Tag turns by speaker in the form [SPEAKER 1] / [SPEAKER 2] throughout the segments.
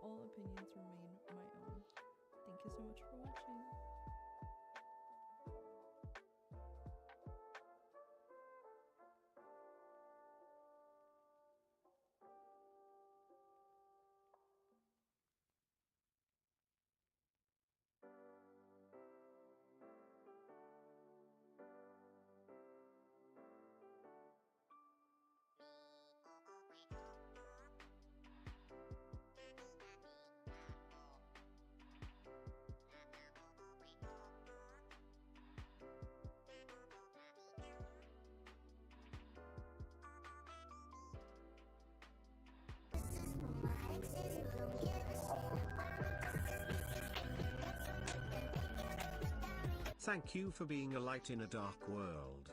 [SPEAKER 1] all opinions remain my own. Thank you so much for watching.
[SPEAKER 2] Thank you for being a light in a dark world.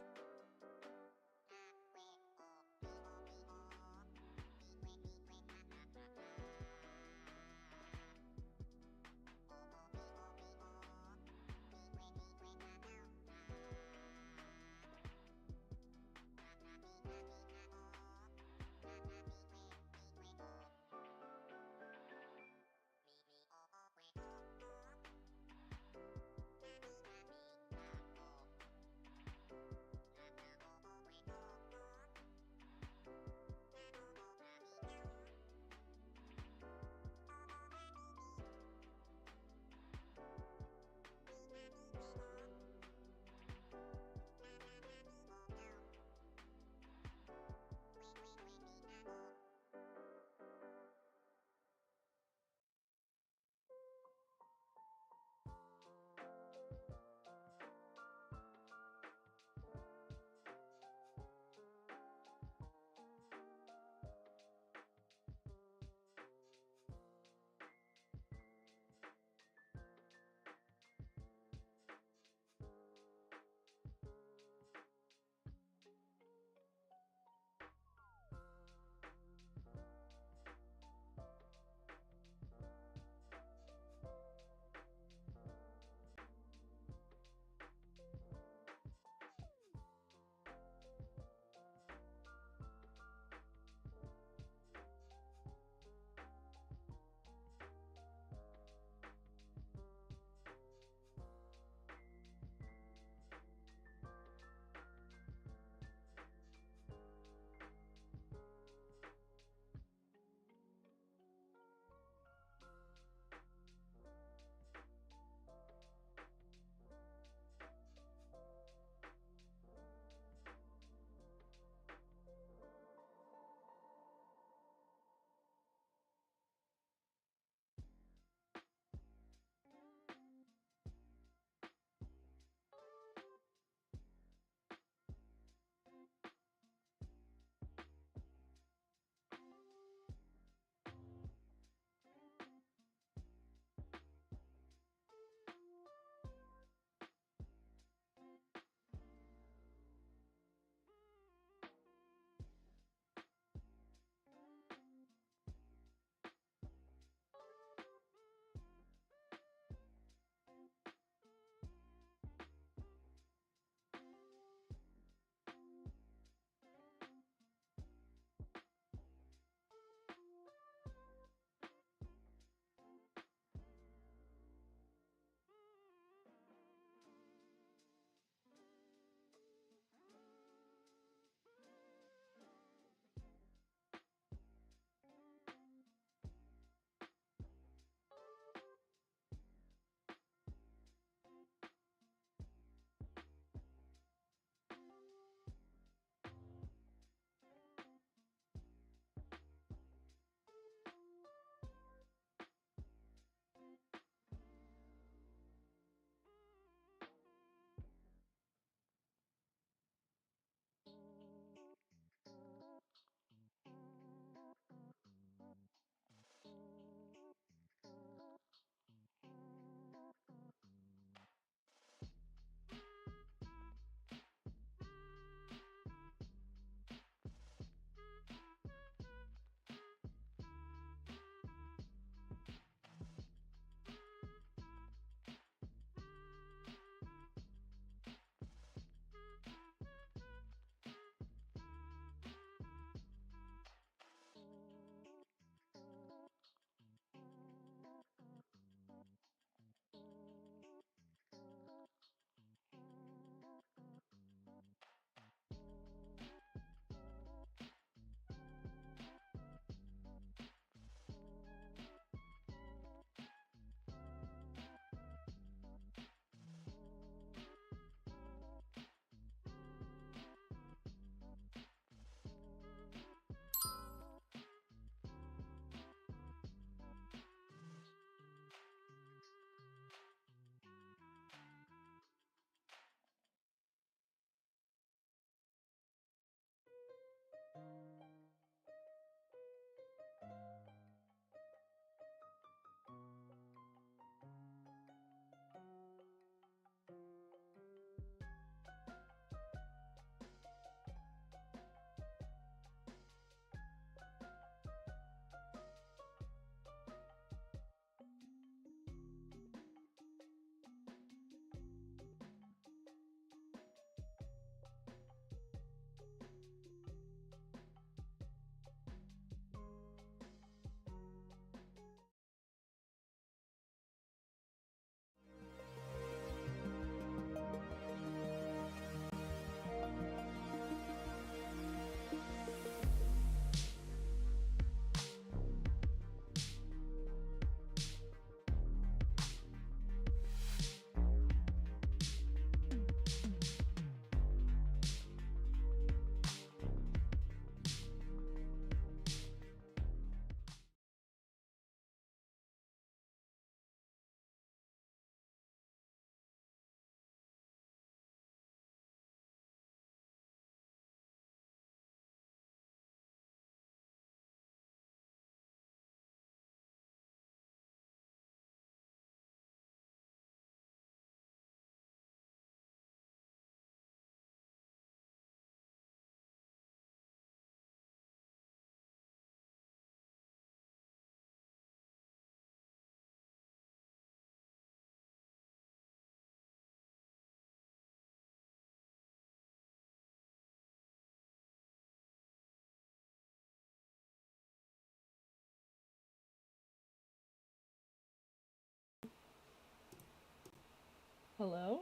[SPEAKER 1] Hello?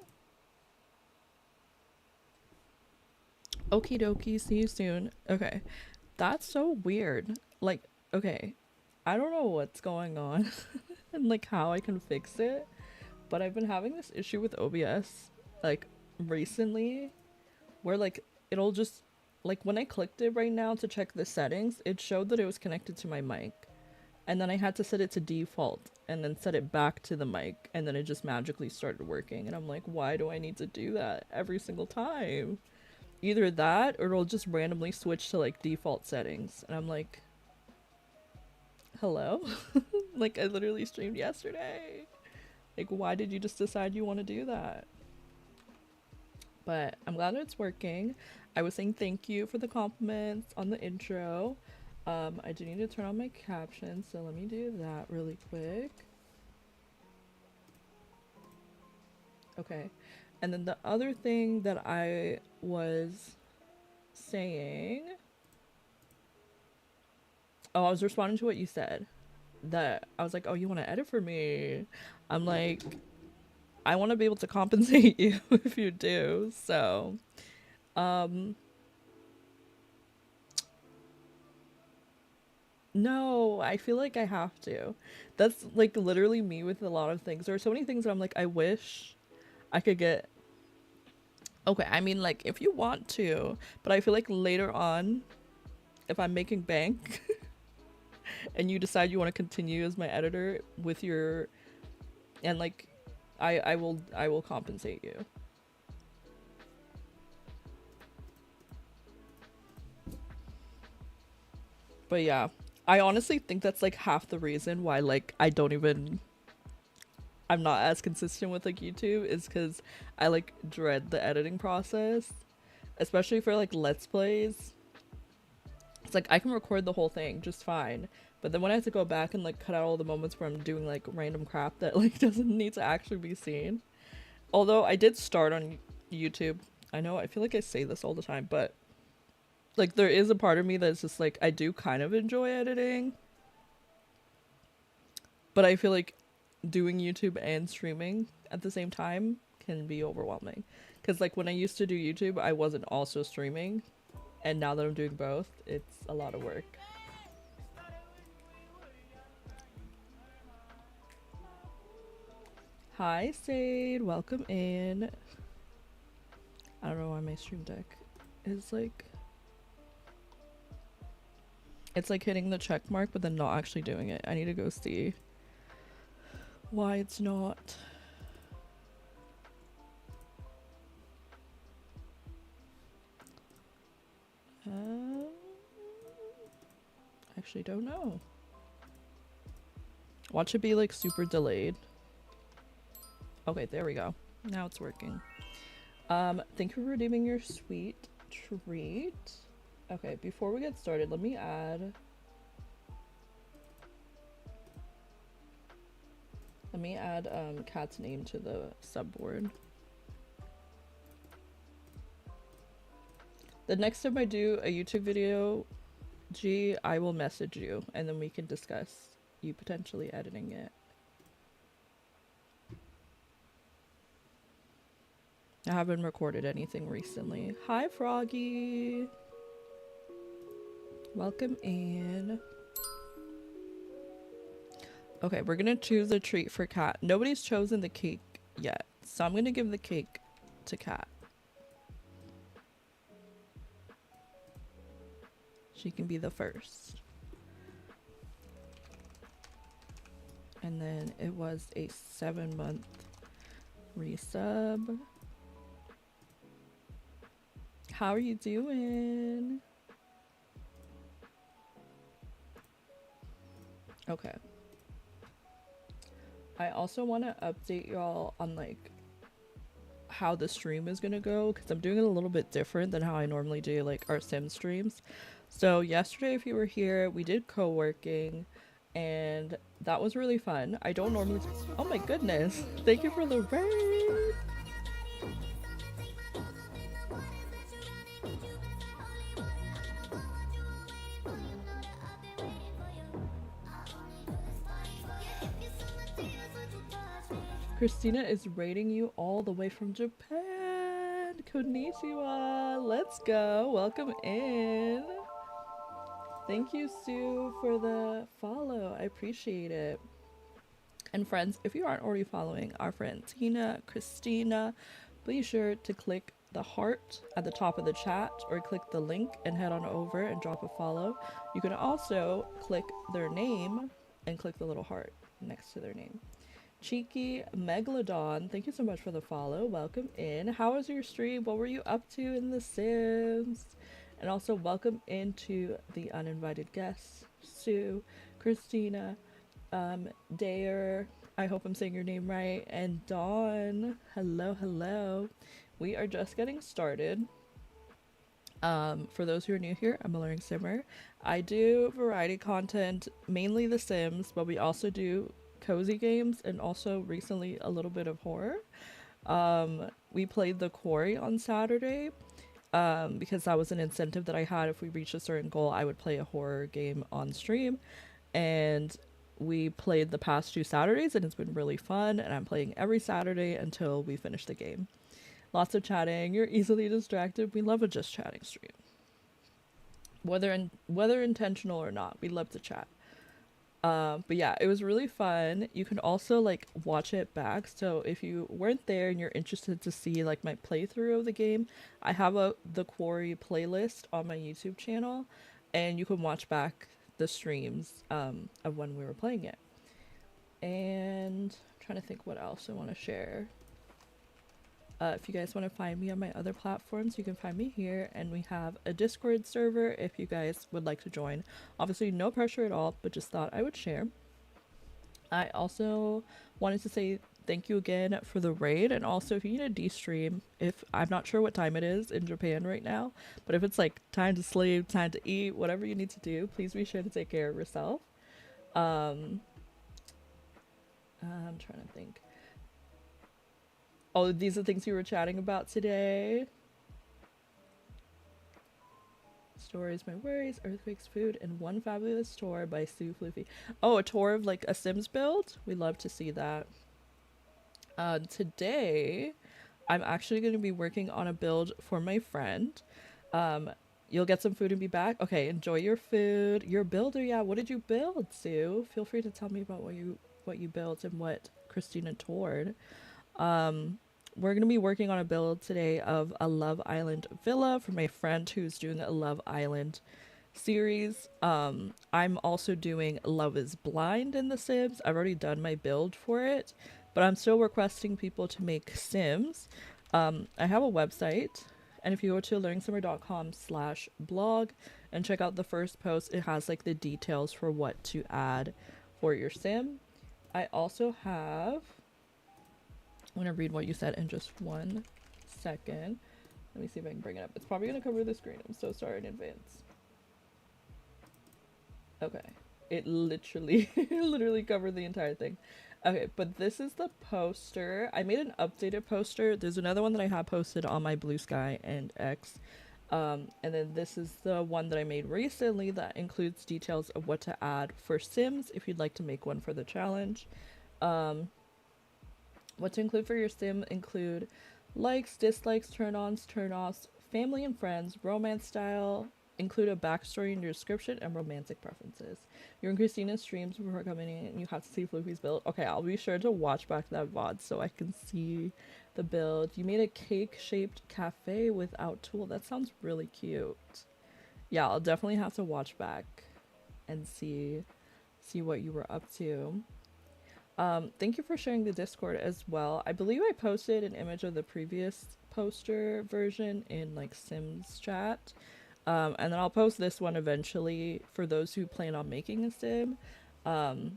[SPEAKER 1] Okie dokie, see you soon. Okay. That's so weird. Like, okay. I don't know what's going on and like how I can fix it, but I've been having this issue with OBS like recently where like it'll just like when I clicked it right now to check the settings, it showed that it was connected to my mic. And then I had to set it to default and then set it back to the mic and then it just magically started working. And I'm like, why do I need to do that every single time? Either that or it'll just randomly switch to like default settings. And I'm like, hello? Like I literally streamed yesterday. Like why did you just decide you want to do that? But I'm glad that it's working. I was saying thank you for the compliments on the intro. I do need to turn on my captions, so let me do that really quick. Okay. And then the other thing that I was saying... Oh, I was responding to what you said. That I was like, oh, you want to edit for me? I'm like, I want to be able to compensate you if you do. So, no, I feel like I have to. That's like literally me with a lot of things. There are so many things that I'm like, I wish I could get. Okay, I mean, like, if you want to, but I feel like later on, if I'm making bank and you decide you want to continue as my editor with your, and like, I will compensate you. But yeah, I honestly think that's like half the reason why like I'm not as consistent with like YouTube is because I like dread the editing process, especially for like Let's Plays. It's like I can record the whole thing just fine, but then when I have to go back and like cut out all the moments where I'm doing like random crap that like doesn't need to actually be seen. Although I did start on YouTube. I know I feel like I say this all the time, but like there is a part of me that's just like I do kind of enjoy editing. But I feel like doing YouTube and streaming at the same time can be overwhelming. Cuz like when I used to do YouTube, I wasn't also streaming, and now that I'm doing both, it's a lot of work. Hi Sade, welcome in. I don't know why my stream deck is like it's like hitting the check mark but then not actually doing it. I need to go see why it's not. Actually don't know. Watch it be like super delayed. Okay, there we go. Now it's working. Thank you for redeeming your sweet treat. Okay, before we get started, let me add Kat's name to the subboard. The next time I do a YouTube video, G, I will message you and then we can discuss you potentially editing it. I haven't recorded anything recently. Hi, Froggy. Welcome in. Okay, we're gonna choose a treat for Kat. Nobody's chosen the cake yet, so I'm gonna give the cake to Kat. She can be the first. And then it was a 7-month resub. How are you doing? Okay. I also want to update y'all on like how the stream is gonna go because I'm doing it a little bit different than how I normally do like our sim streams. So yesterday, if you were here, we did co-working and that was really fun. I don't normally— oh my goodness, thank you for the raid. Christina is rating you all the way from Japan. Konnichiwa. Let's go. Welcome in. Thank you, Sue, for the follow. I appreciate it. And friends, if you aren't already following our friend Tina, Christina, be sure to click the heart at the top of the chat or click the link and head on over and drop a follow. You can also click their name and click the little heart next to their name. Cheeky Megalodon, thank you so much for the follow. Welcome in. How was your stream? What were you up to in The Sims? And also welcome into the uninvited guests, Sue, Christina, Dayer, I hope I'm saying your name right, and Dawn. Hello, hello. We are just getting started. For those who are new here, I'm AlluringSimmer. I do variety content, mainly The Sims, but we also do cozy games and also recently a little bit of horror. We played The Quarry on Saturday because that was an incentive that I had. If we reached a certain goal, I would play a horror game on stream. And we played the past 2 Saturdays and it's been really fun, and I'm playing every Saturday until we finish the game. Lots of chatting. You're easily distracted. We love a just chatting stream. Whether intentional or not, we love to chat. But yeah, it was really fun. You can also like watch it back. So if you weren't there and you're interested to see like my playthrough of the game, I have a The Quarry playlist on my YouTube channel, and you can watch back the streams of when we were playing it. And I'm trying to think what else I want to share. If you guys want to find me on my other platforms, you can find me here, and we have a Discord server if you guys would like to join. Obviously, no pressure at all, but just thought I would share. I also wanted to say thank you again for the raid, and also if you need a de-stream, if I'm not sure what time it is in Japan right now, but if it's like time to sleep, time to eat, whatever you need to do, please be sure to take care of yourself. I'm trying to think. Oh, these are things we were chatting about today. Stories, my worries, earthquakes, food, and one fabulous tour by Sue Floofy. Oh, a tour of like a Sims build? We love to see that. Today, I'm actually going to be working on a build for my friend. You'll get some food and be back. Okay, enjoy your food. You're a builder, yeah. What did you build, Sue? Feel free to tell me about what you built and what Christina toured. We're going to be working on a build today of a Love Island villa for my friend who's doing a Love Island series. I'm also doing Love is Blind in The Sims. I've already done my build for it, but I'm still requesting people to make Sims. I have a website, and if you go to AlluringSimmer.com/blog and check out the first post, it has like the details for what to add for your Sim. I also have... I'm going to read what you said in just 1 second. Let me see if I can bring it up. It's probably going to cover the screen. I'm so sorry in advance. Okay. It literally, literally covered the entire thing. Okay, but this is the poster. I made an updated poster. There's another one that I have posted on my Blue Sky and X. And then this is the one that I made recently that includes details of what to add for Sims if you'd like to make one for the challenge. What to include for your Sim include likes, dislikes, turn-ons, turn-offs, family and friends, romance style, include a backstory in your description, and romantic preferences. You're in Christina's streams before coming in, and you have to see Floofy's build. Okay, I'll be sure to watch back that VOD so I can see the build. You made a cake-shaped cafe without tool. That sounds really cute. Yeah, I'll definitely have to watch back and see what you were up to. Thank you for sharing the Discord as well. I believe I posted an image of the previous poster version in like Sims chat. And then I'll post this one eventually for those who plan on making a Sim. The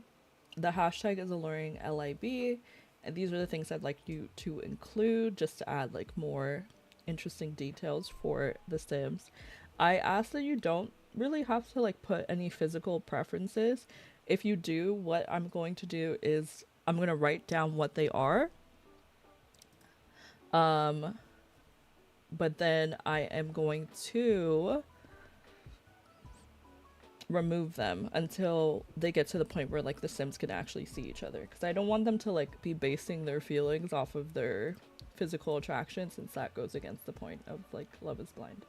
[SPEAKER 1] hashtag is AlluringLIB, and these are the things I'd like you to include just to add like more interesting details for the Sims. I ask that you don't really have to like put any physical preferences. If you do, what I'm going to do is I'm going to write down what they are. But then I am going to remove them until they get to the point where like the Sims can actually see each other, because I don't want them to like be basing their feelings off of their physical attraction, since that goes against the point of like Love is Blind.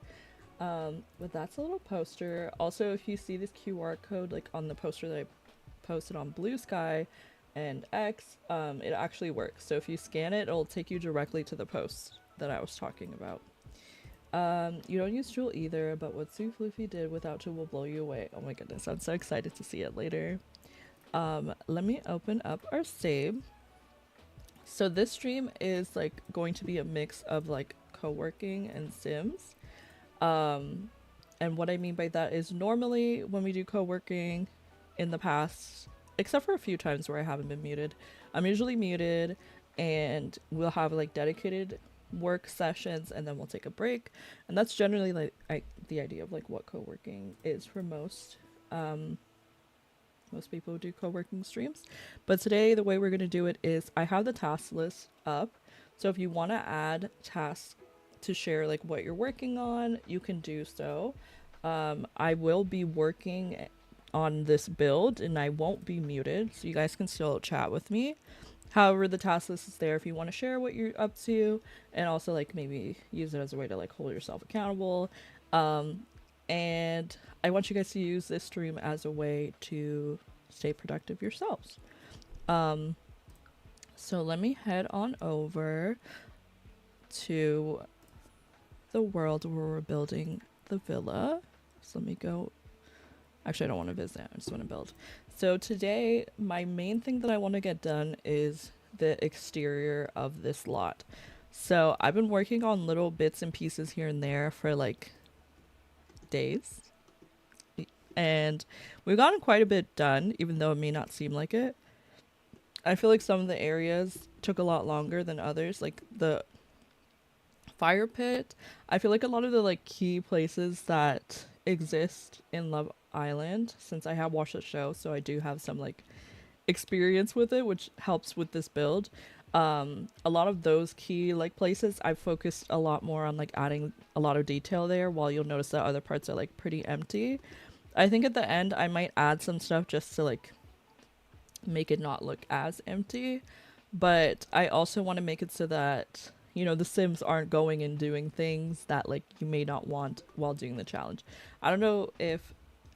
[SPEAKER 1] But that's a little poster. Also, if you see this QR code like on the poster that I posted on Blue Sky and X, it actually works. So if you scan it, it'll take you directly to the post that I was talking about. You don't use Jewel either, but what Sue Floofy did without Jewel will blow you away. Oh my goodness, I'm so excited to see it later. Let me open up our save. So this stream is like going to be a mix of like co-working and Sims. And what I mean by that is normally when we do co-working in the past, except for a few times where I haven't been muted, I'm usually muted and we'll have like dedicated work sessions and then we'll take a break. And that's generally like the idea of like what co-working is for most people who do co-working streams. But today the way we're going to do it is I have the task list up. So if you want to add tasks to share like what you're working on, you can do so. I will be working on this build and I won't be muted, so you guys can still chat with me. However, the task list is there if you want to share what you're up to, and also like maybe use it as a way to like hold yourself accountable. And I want you guys to use this stream as a way to stay productive yourselves. So let me head on over to the world where we're building the villa. So let me go. Actually, I don't want to visit. I just want to build. So today, my main thing that I want to get done is the exterior of this lot. So I've been working on little bits and pieces here and there for like days. And we've gotten quite a bit done, even though it may not seem like it. I feel like some of the areas took a lot longer than others. Like the fire pit, I feel like a lot of the like key places that exist in Love Island, since I have watched the show, so I do have some like experience with it, which helps with this build. A lot of those key like places I've focused a lot more on like adding a lot of detail there, while you'll notice that other parts are like pretty empty. I think at the end I might add some stuff just to like make it not look as empty, but I also want to make it so that, you know, the Sims aren't going and doing things that like you may not want while doing the challenge. I don't know if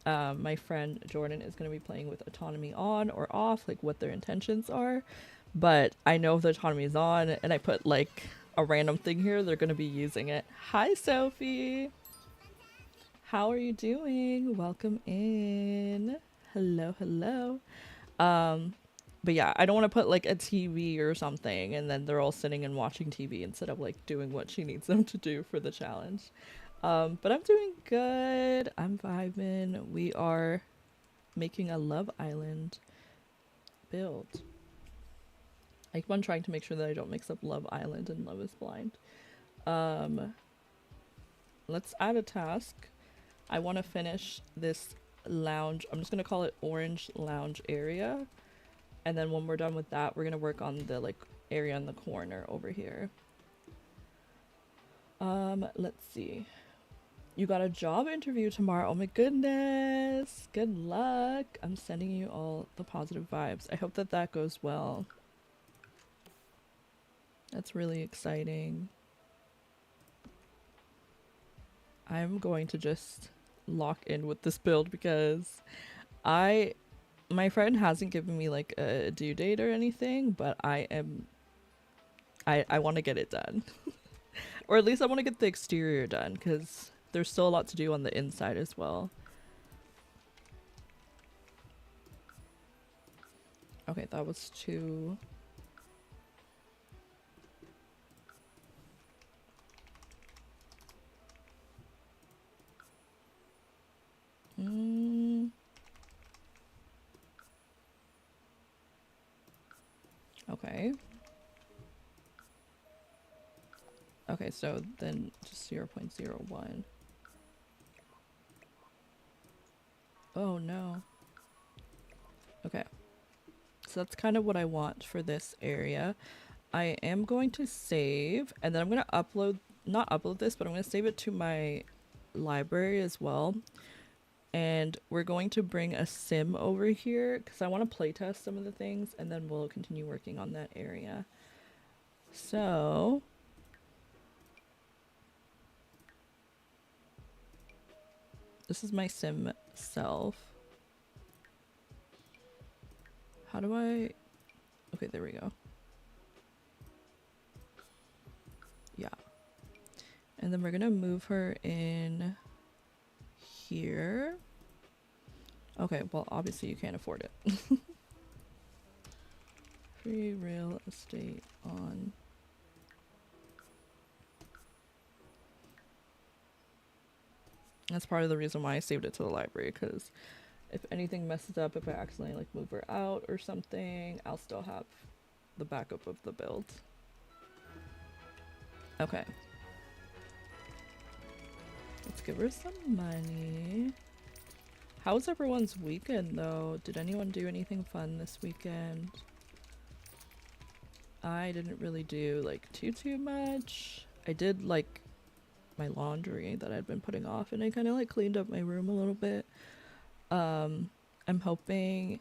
[SPEAKER 1] my friend Jordan is going to be playing with autonomy on or off, like what their intentions are, but I know if the autonomy is on and I put like a random thing here, they're going to be using it. Hi Sophie, how are you doing? Welcome in. Hello, hello. But yeah, I don't want to put like a TV or something and then they're all sitting and watching TV instead of like doing what she needs them to do for the challenge. But I'm doing good. I'm vibing. We are making a Love Island build. I keep on trying to make sure that I don't mix up Love Island and Love is Blind. Let's add a task. I want to finish this lounge. I'm just going to call it Orange Lounge area. And then when we're done with that, we're going to work on the like area in the corner over here. Let's see. You got a job interview tomorrow. Oh my goodness. Good luck. I'm sending you all the positive vibes. I hope that that goes well. That's really exciting. I'm going to just lock in with this build because my friend hasn't given me like a due date or anything, but I want to get it done. Or at least I want to get the exterior done because there's still a lot to do on the inside as well. Okay, that was two. Okay. Okay, so then just 0.01. Oh no. Okay. So that's kind of what I want for this area. I am going to save, and then I'm going to not upload this, but I'm going to save it to my library as well. And we're going to bring a sim over here because I want to playtest some of the things, and then we'll continue working on that area. So this is my sim self. How do I... Okay, there we go. Yeah. And then we're gonna move her in here. Okay, well, obviously you can't afford it. Free real estate on. That's part of the reason why I saved it to the library, because if anything messes up, if I accidentally like move her out or something, I'll still have the backup of the build. Okay. Let's give her some money. How was everyone's weekend though? Did anyone do anything fun this weekend? I didn't really do like too much. I did like my laundry that I'd been putting off, and I kind of like cleaned up my room a little bit. I'm hoping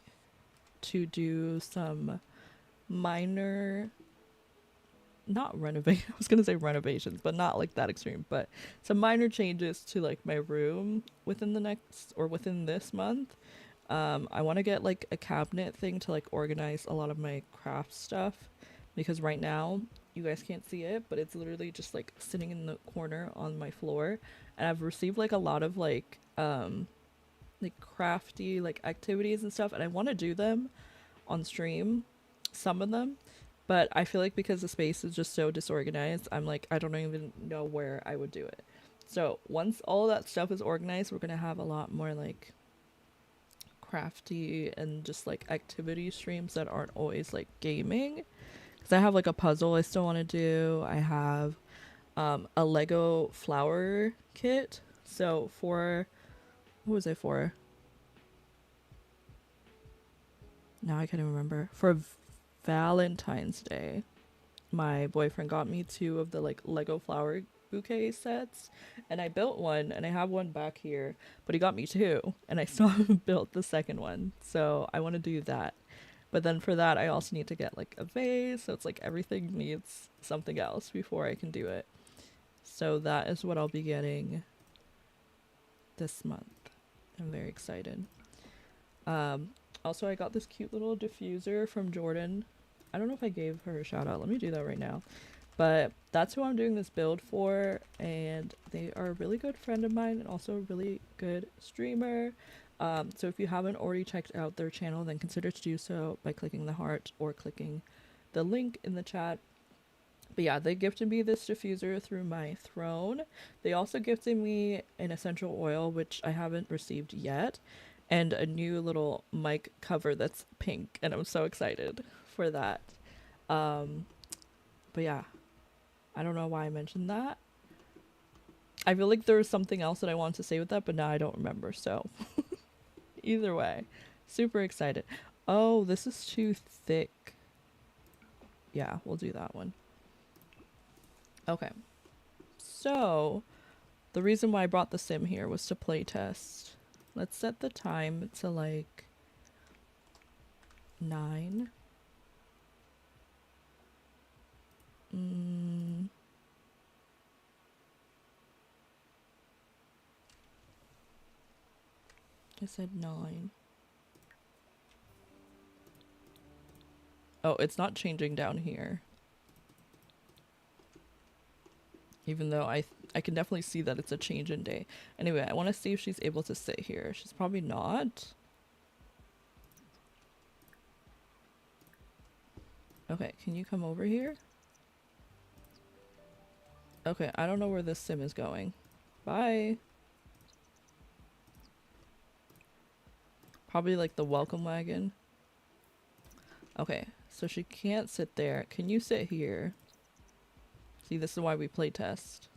[SPEAKER 1] to do some minor, not renovate I was gonna say renovations, but not like that extreme, but some minor changes to like my room within the next, or within this month. I want to get like a cabinet thing to like organize a lot of my craft stuff, because right now you guys can't see it, but it's literally just like sitting in the corner on my floor, and I've received like a lot of like crafty like activities and stuff, and I want to do them on stream, some of them, but I feel like because the space is just so disorganized, I'm like, I don't even know where I would do it. So once all that stuff is organized, we're gonna have a lot more like crafty and just like activity streams that aren't always like gaming, because I have like a puzzle I still want to do. I have a Lego flower kit, so for what was it for? Now I can't even remember. For Valentine's Day, my boyfriend got me 2 of the like Lego flower bouquet sets, and I built one, and I have one back here, but he got me 2, and I still haven't built the second one, so I want to do that. But then for that, I also need to get like a vase, so it's like everything needs something else before I can do it. So that is what I'll be getting this month. I'm very excited. Also, I got this cute little diffuser from Jordan. I don't know if I gave her a shout out. Let me do that right now. But that's who I'm doing this build for, and they are a really good friend of mine and also a really good streamer. So if you haven't already checked out their channel, then consider to do so by clicking the heart or clicking the link in the chat. But yeah, they gifted me this diffuser through my throne. They also gifted me an essential oil, which I haven't received yet, and a new little mic cover that's pink, and I'm so excited for that. But yeah, I don't know why I mentioned that. I feel like there was something else that I wanted to say with that, but now I don't remember. So either way, super excited. Oh, this is too thick. Yeah, we'll do that one. Okay. So the reason why I brought the sim here was to play test. Let's set the time to like 9. I said 9. Oh, it's not changing down here. Even though I can definitely see that it's a change in day. Anyway, I want to see if she's able to sit here. She's probably not. Okay, can you come over here? Okay, I don't know where this sim is going. Bye. Probably like the welcome wagon. Okay, so she can't sit there. Can you sit here? See, this is why we play test.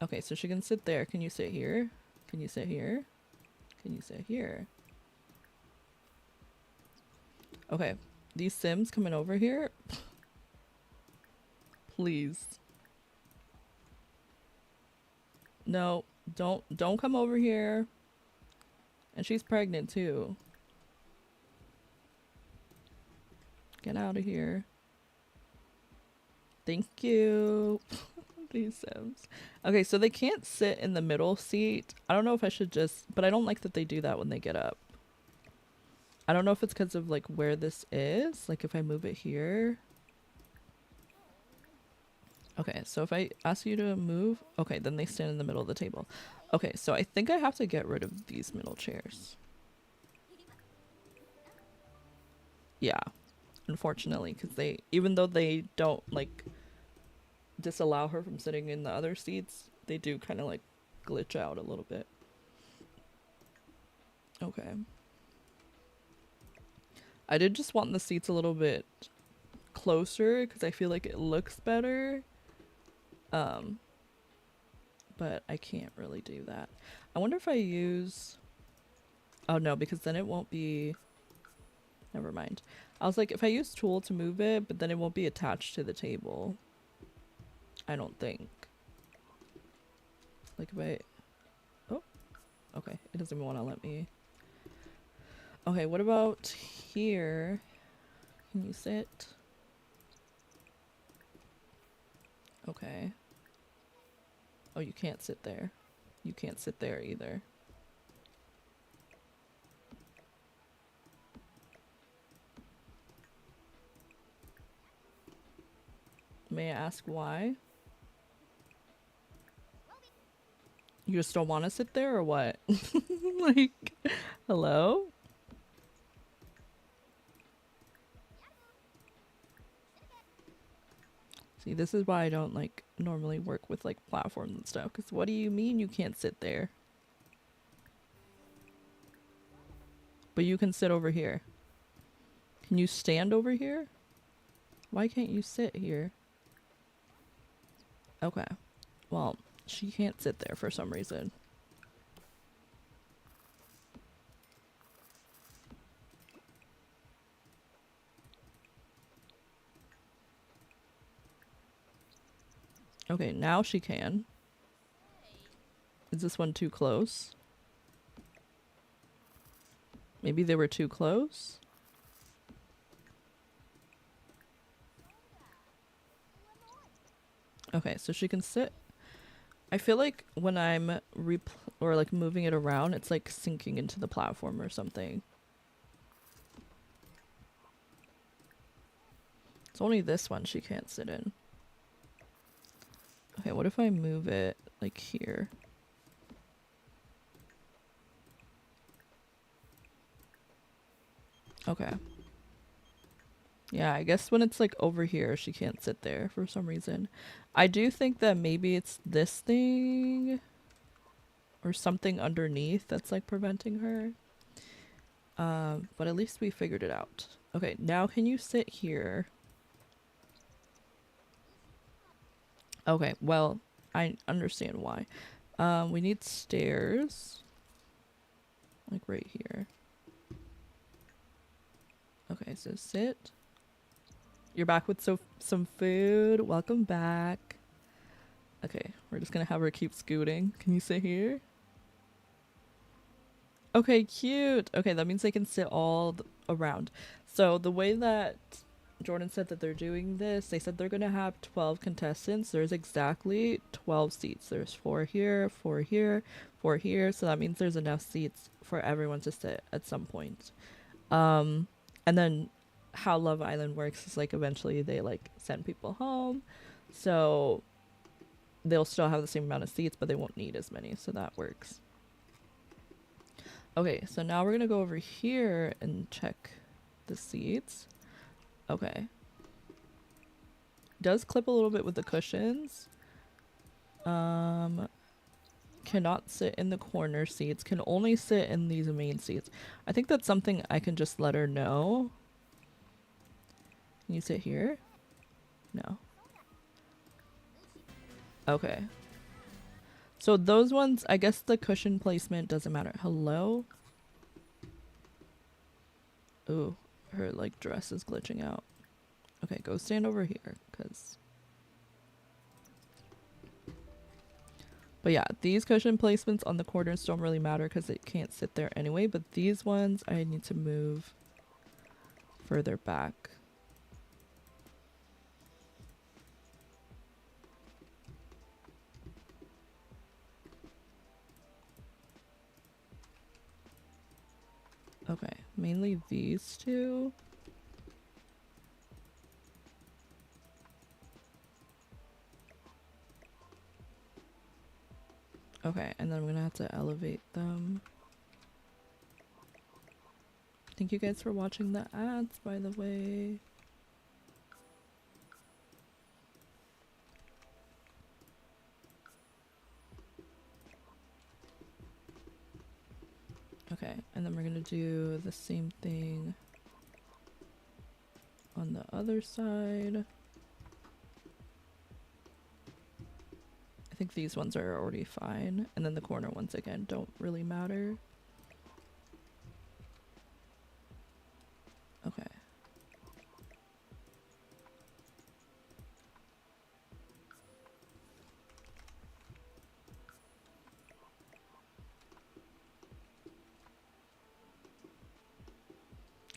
[SPEAKER 1] Okay, so she can sit there. Can you sit here? Can you sit here? Can you sit here? Okay, these sims coming over here. Please. No, Don't come over here. And she's pregnant too. Get out of here. Thank you. These Sims. Okay, so they can't sit in the middle seat. I don't know if I should just, but I don't like that they do that when they get up. I don't know if it's because of like where this is. Like if I move it here. Okay, so if I ask you to move, okay, then they stand in the middle of the table. Okay, so I think I have to get rid of these middle chairs. Yeah, unfortunately, because they, even though they don't like disallow her from sitting in the other seats, they do kind of like glitch out a little bit. Okay. I did just want the seats a little bit closer because I feel like it looks better. But I can't really do that. I wonder if I use... Oh no, because then it won't be... Never mind. I was like, if I use tool to move it, but then it won't be attached to the table. I don't think. Like if I... Oh, okay. It doesn't even want to let me... Okay, what about here? Can you sit? Okay. Oh, you can't sit there. You can't sit there either. May I ask why? You just don't want to sit there or what? Like, hello? See, this is why I don't like normally work with like platforms and stuff. Because what do you mean you can't sit there? But you can sit over here. Can you stand over here? Why can't you sit here? Okay. Well, she can't sit there for some reason. Okay, now she can. Is this one too close? Maybe they were too close? Okay, so she can sit. I feel like when I'm or like moving it around, it's like sinking into the platform or something. It's only this one she can't sit in. Okay, what if I move it like here? Okay. Yeah, I guess when it's like over here, she can't sit there for some reason. I do think that maybe it's this thing or something underneath that's like preventing her. But at least we figured it out. Okay, now can you sit here? Okay, well, I understand why. We need stairs. Like right here. Okay, so sit. You're back with some food. Welcome back. Okay, we're just gonna have her keep scooting. Can you sit here? Okay, cute. Okay, that means they can sit all around. So the way that Jordan said that they're doing this, they said they're gonna have 12 contestants. There's exactly 12 seats. There's 4 here, 4 here, 4 here. So that means there's enough seats for everyone to sit at some point. And then how Love Island works is like eventually they like send people home. So they'll still have the same amount of seats, but they won't need as many. So that works. Okay, so now we're gonna go over here and check the seats. Okay. Does clip a little bit with the cushions. Cannot sit in the corner seats. Can only sit in these main seats. I think that's something I can just let her know. Can you sit here? No. Okay. So those ones, I guess the cushion placement doesn't matter. Hello? Ooh, her like dress is glitching out. Okay, go stand over here, because But yeah, these cushion placements on the corners don't really matter because it can't sit there anyway. But these ones I need to move further back. Okay, mainly these two. Okay, and then I'm gonna have to elevate them. Thank you guys for watching the ads, by the way. Okay, and then we're gonna do the same thing on the other side. I think these ones are already fine. And then the corner ones again don't really matter. Okay.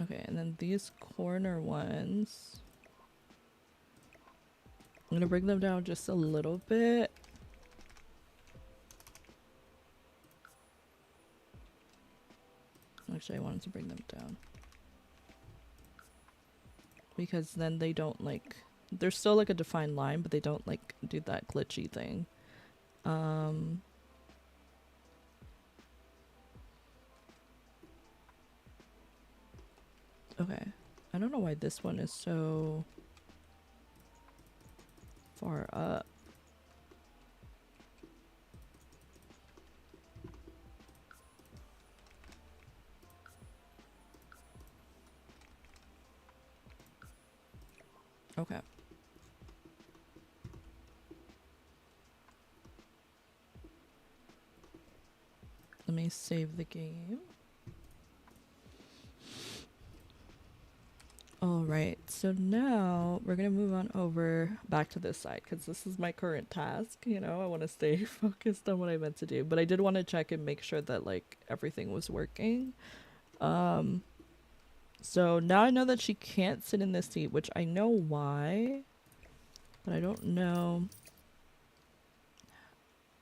[SPEAKER 1] Okay, and then these corner ones, I'm gonna bring them down just a little bit. Actually, I wanted to bring them down. Because then they don't like, there's still like a defined line, but they don't like do that glitchy thing. Okay. I don't know why this one is so far up. Okay. Let me save the game. Alright, so now we're gonna move on over back to this side because this is my current task. You know, I want to stay focused on what I meant to do, but I did want to check and make sure that like everything was working. So now I know that she can't sit in this seat, which I know why, but I don't know.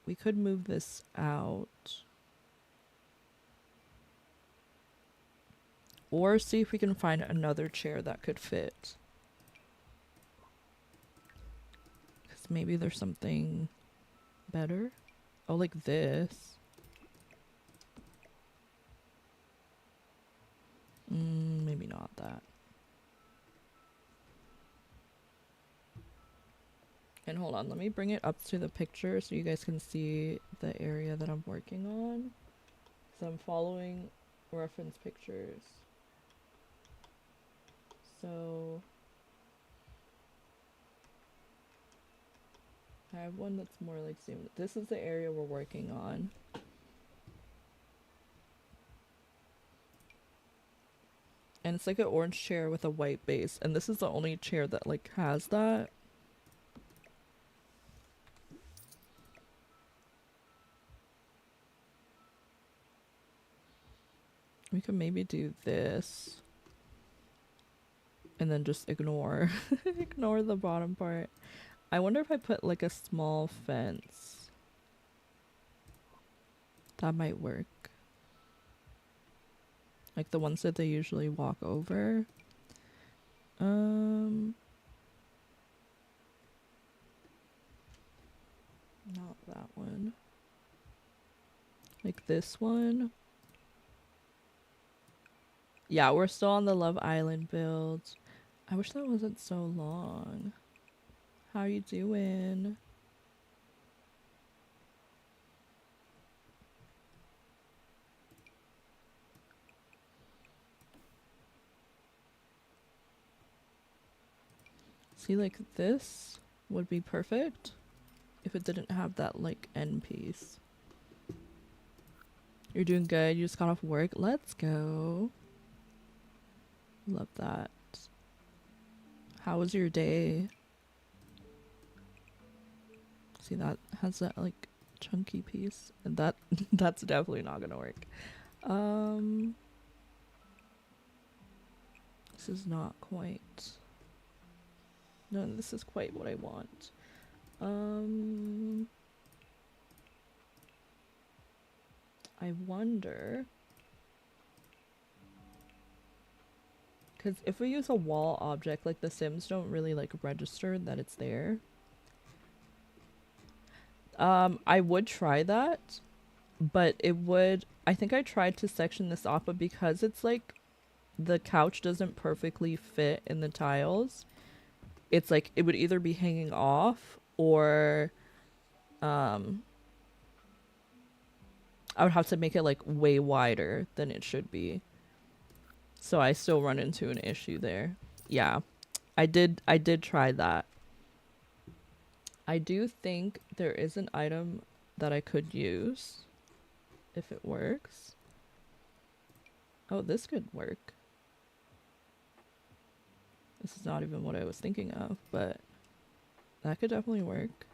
[SPEAKER 1] We could move this out. Or see if we can find another chair that could fit. Because maybe there's something better. Oh, like this. Maybe not that. And hold on, let me bring it up to the picture so you guys can see the area that I'm working on. So I'm following reference pictures. So I have one that's more like zoomed. This is the area we're working on. And it's like an orange chair with a white base. And this is the only chair that like has that. We could maybe do this. And then just ignore ignore the bottom part. I wonder if I put like a small fence. That might work. Like the ones that they usually walk over. Not that one. Like this one. Yeah, we're still on the Love Island build. I wish that wasn't so long. How you doing? See, like this would be perfect if it didn't have that like end piece. You're doing good. You just got off work. Let's go. Love that. How was your day? See, that has that like chunky piece. And that that's definitely not gonna work. This is not quite. No, this is quite what I want. I wonder, because if we use a wall object, like the Sims don't really like register that it's there. I would try that, but it would, I think I tried to section this off, but because it's like the couch doesn't perfectly fit in the tiles, it's like it would either be hanging off or I would have to make it like way wider than it should be. So I still run into an issue there. Yeah. I did try that. I do think there is an item that I could use if it works. Oh, this could work. This is not even what I was thinking of, but that could definitely work.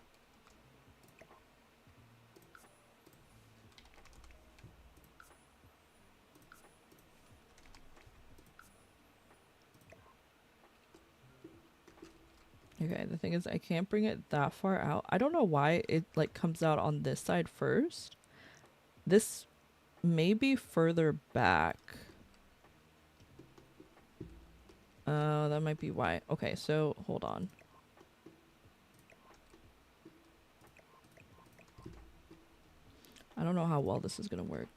[SPEAKER 1] Okay, the thing is I can't bring it that far out. I don't know why it like comes out on this side first. This may be further back. That might be why. Okay, so hold on. I don't know how well this is gonna work.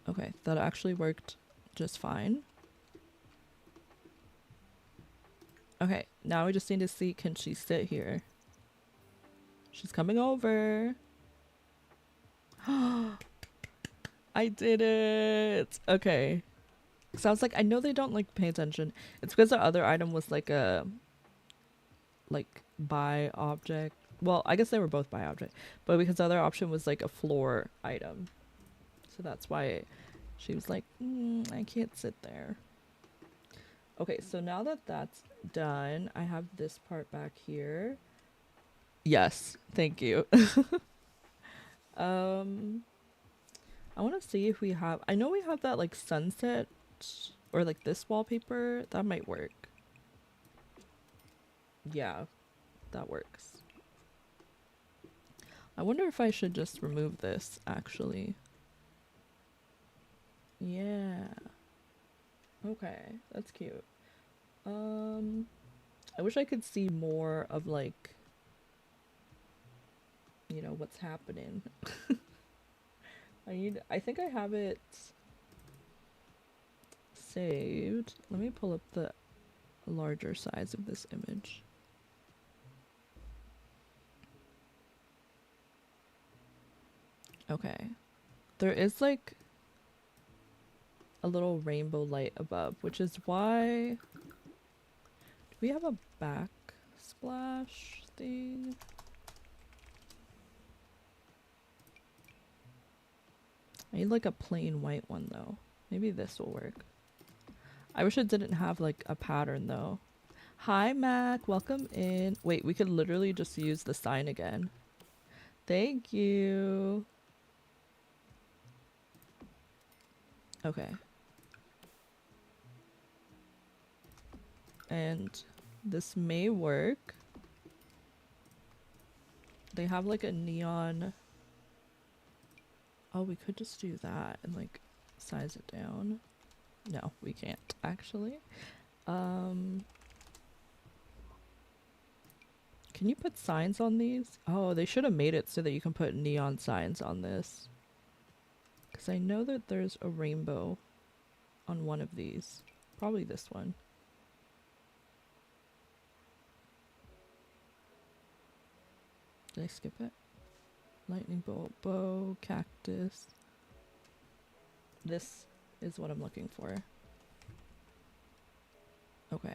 [SPEAKER 1] Okay, that actually worked just fine. Okay, now we just need to see, can she sit here? She's coming over. I did it. Okay. So I was like, I know they don't like pay attention. It's because the other item was like a buy object. Well, I guess they were both buy object, but because the other option was like a floor item. So that's why she was like, I can't sit there. Okay, so now that that's done, I have this part back here. Yes, thank you. I want to see if we have, I know we have that like sunset or like this wallpaper. That might work. Yeah, that works. I wonder if I should just remove this actually. Yeah. Okay, that's cute. I wish I could see more of like, you know, what's happening. I think I have it saved. Let me pull up the larger size of this image. Okay. There is like a little rainbow light above, which is why, do we have a backsplash thing? I need like a plain white one though. Maybe this will work. I wish it didn't have like a pattern though. Hi Mac, welcome in. Wait, we could literally just use the sign again. Thank you. Okay. And this may work. They have like a neon. Oh, we could just do that and like size it down. No, we can't actually. Can you put signs on these? Oh, they should have made it so that you can put neon signs on this. Because I know that there's a rainbow on one of these. Probably this one. Did I skip it? Lightning bolt, bow, cactus. This is what I'm looking for. Okay.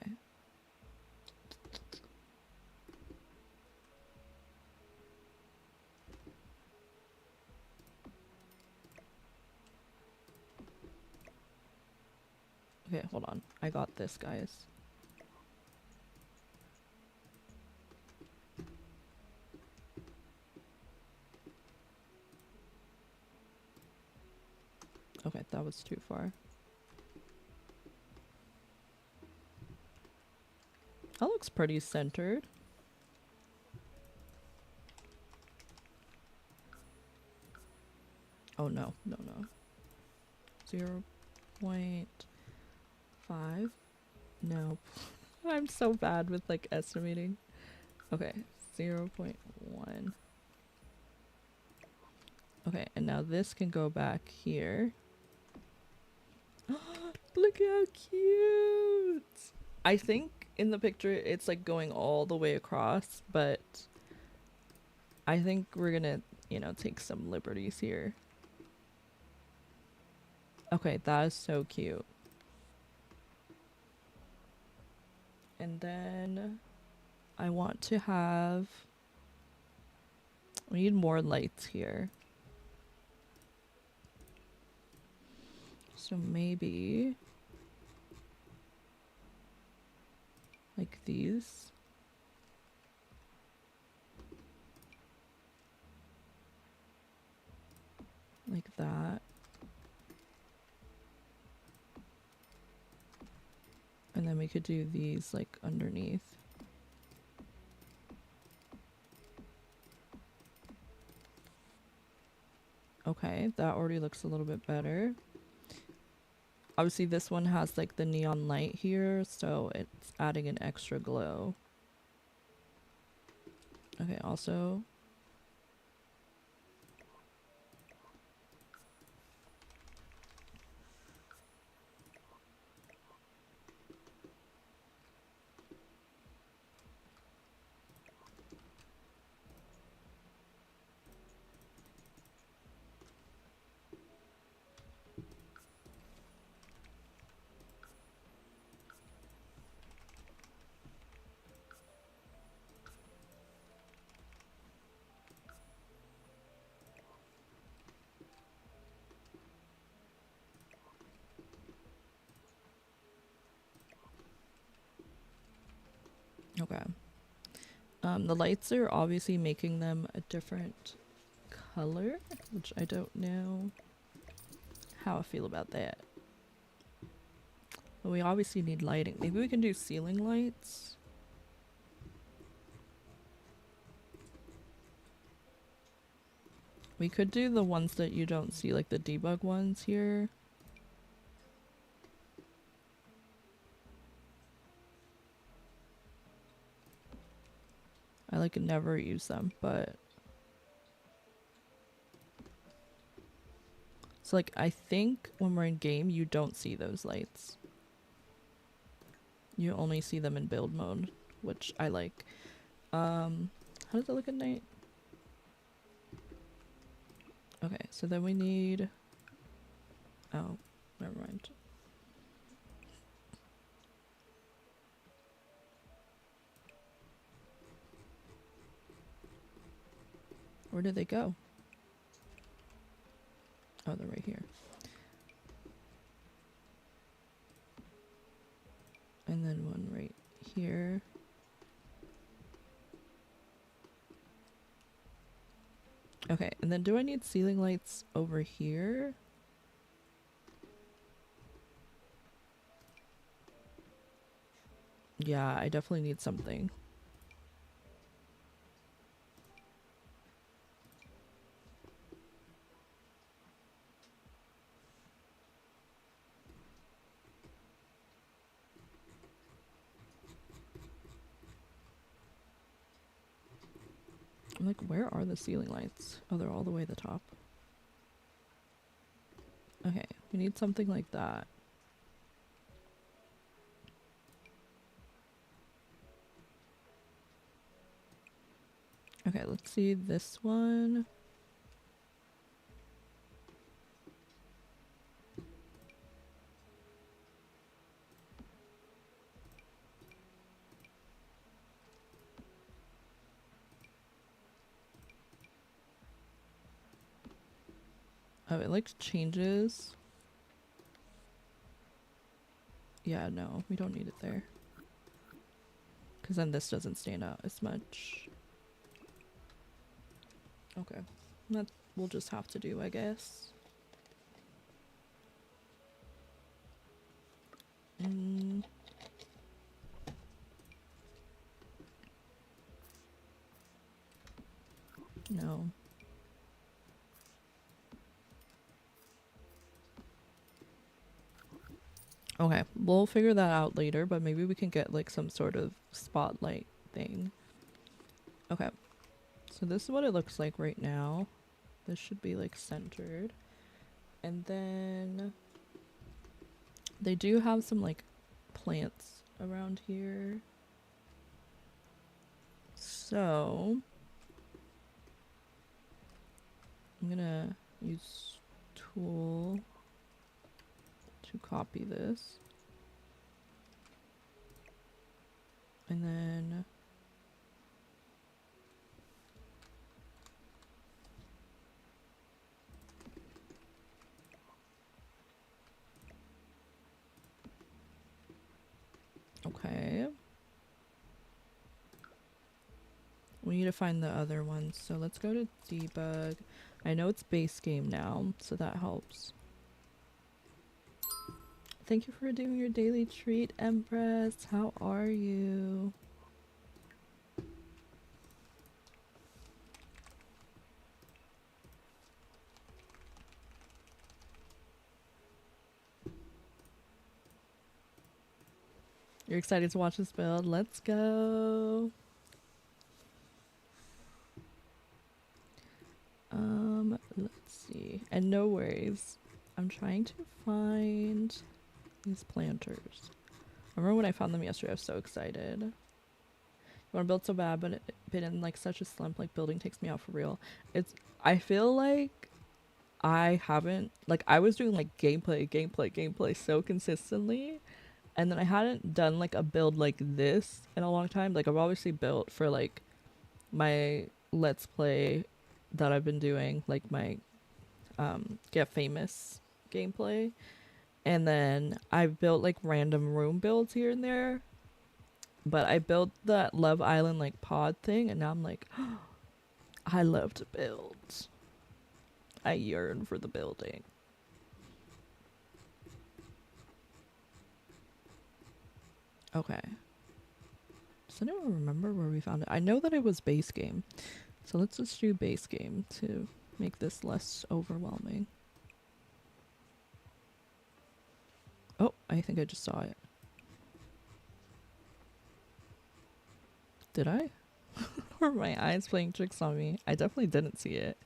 [SPEAKER 1] Okay, hold on. I got this, guys. Okay, that was too far. That looks pretty centered. Oh no, no, no. 0.5? No. I'm so bad with like estimating. Okay, 0.1. Okay, and now this can go back here. Look how cute! I think in the picture it's like going all the way across, but I think we're gonna, you know, take some liberties here. Okay, that is so cute. And then I want to have... We need more lights here. So maybe... like these. Like that. And then we could do these like underneath. Okay, that already looks a little bit better. Obviously this one has like the neon light here, so it's adding an extra glow. Okay, also... Okay. The lights are obviously making them a different color, which I don't know how I feel about that. But we obviously need lighting. Maybe we can do ceiling lights. We could do the ones that you don't see, like the debug ones here. I like never use them, but... So like, I think when we're in game, you don't see those lights. You only see them in build mode, which I like. How does it look at night? Okay, so then we need... Oh, never mind. Where did they go? Oh, they're right here. And then one right here. Okay, and then do I need ceiling lights over here? Yeah, I definitely need something. I'm like, where are the ceiling lights? Oh, they're all the way at the top. Okay, we need something like that. Okay, let's see this one. Oh, it like changes. Yeah, no, we don't need it there. Because then this doesn't stand out as much. Okay. That we'll just have to do, I guess. Mm, no. Okay, we'll figure that out later, but maybe we can get like some sort of spotlight thing. Okay, so this is what it looks like right now. This should be like centered. And then they do have some like plants around here. So I'm gonna use tool to copy this. And then okay. We need to find the other ones. So let's go to debug. I know it's base game now, so that helps. Thank you for doing your daily treat, Empress. How are you? You're excited to watch this build? Let's go. Let's see. And no worries. I'm trying to find these planters. I remember when I found them yesterday, I was so excited. You want to build so bad, but it been in like such a slump, like building takes me out for real. I feel like I haven't, like I was doing like gameplay so consistently. And then I hadn't done like a build like this in a long time. Like I've obviously built for like my let's play that I've been doing, like my get famous gameplay. And then I've built like random room builds here and there. But I built that Love Island like pod thing and now I'm like I love to build. I yearn for the building. Okay. Does anyone remember where we found it? I know that it was base game. So let's just do base game to make this less overwhelming. Oh, I think I just saw it. Did I? Or my eyes playing tricks on me? I definitely didn't see it.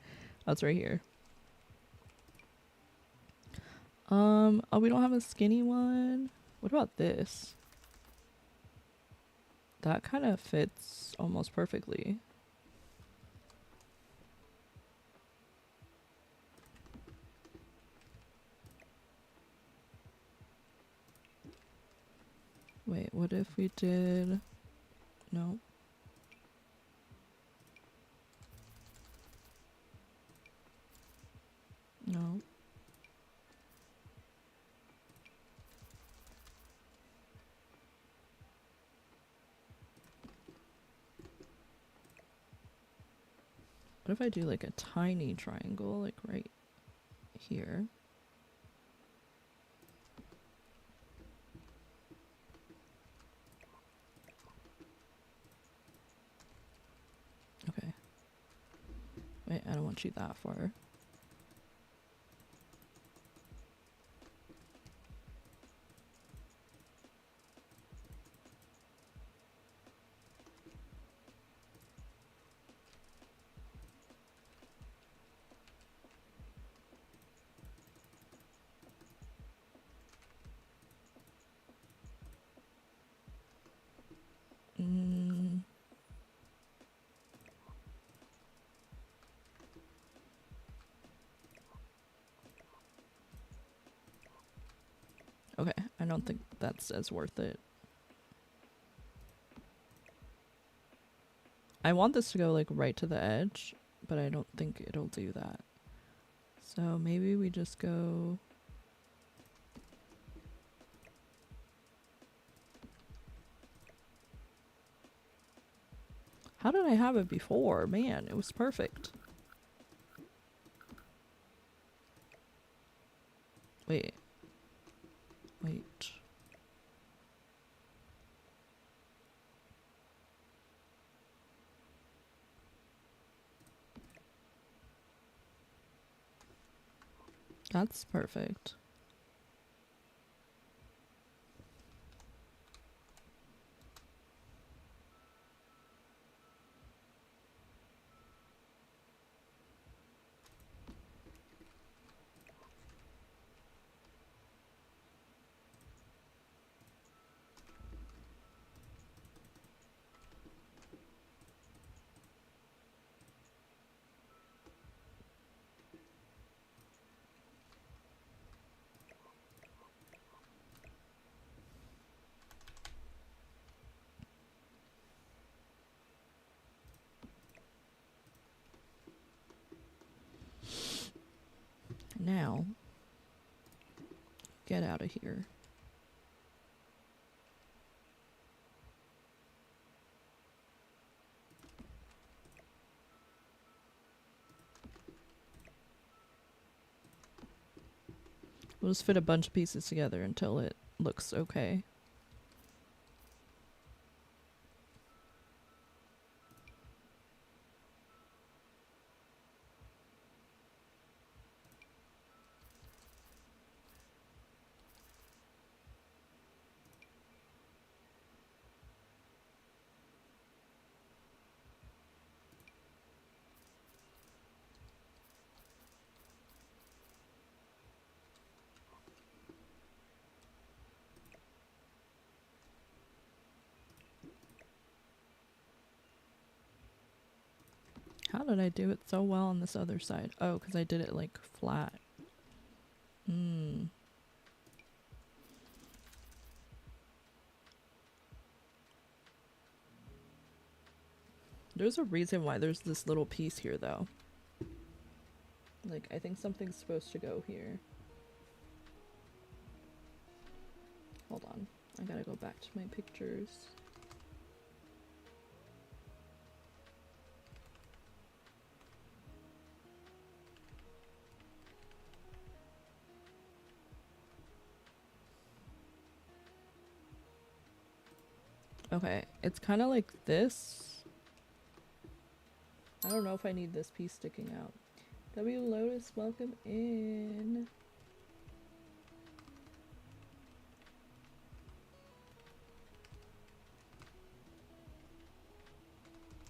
[SPEAKER 1] Oh, it's right here. Oh, we don't have a skinny one. What about this? That kind of fits almost perfectly. Wait, what if we did... No. No. What if I do like a tiny triangle, like right here? Okay. Wait, I don't want you that far. Mm. Okay, I don't think that's as worth it. I want this to go like right to the edge, but I don't think it'll do that. So maybe we just go... How did I have it before? Man, it was perfect. Wait. Wait. That's perfect. Now, get out of here. We'll just fit a bunch of pieces together until it looks okay. How did I do it so well on this other side? Oh, because I did it like flat. There's a reason why there's this little piece here though. Like, I think something's supposed to go here. Hold on. I gotta go back to my pictures. Okay, it's kind of like this. I don't know if I need this piece sticking out. W Lotus, welcome in.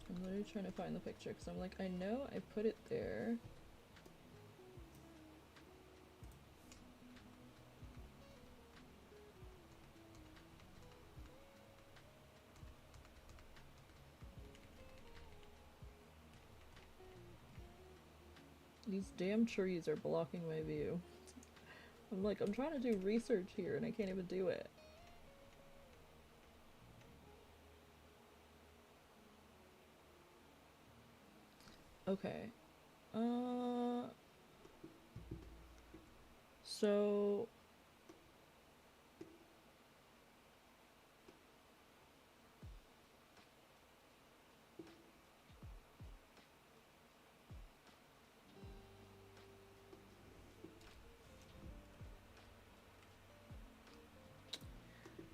[SPEAKER 1] I'm literally trying to find the picture because I'm like, I know I put it there. These damn trees are blocking my view. I'm like, I'm trying to do research here and I can't even do it. Okay. So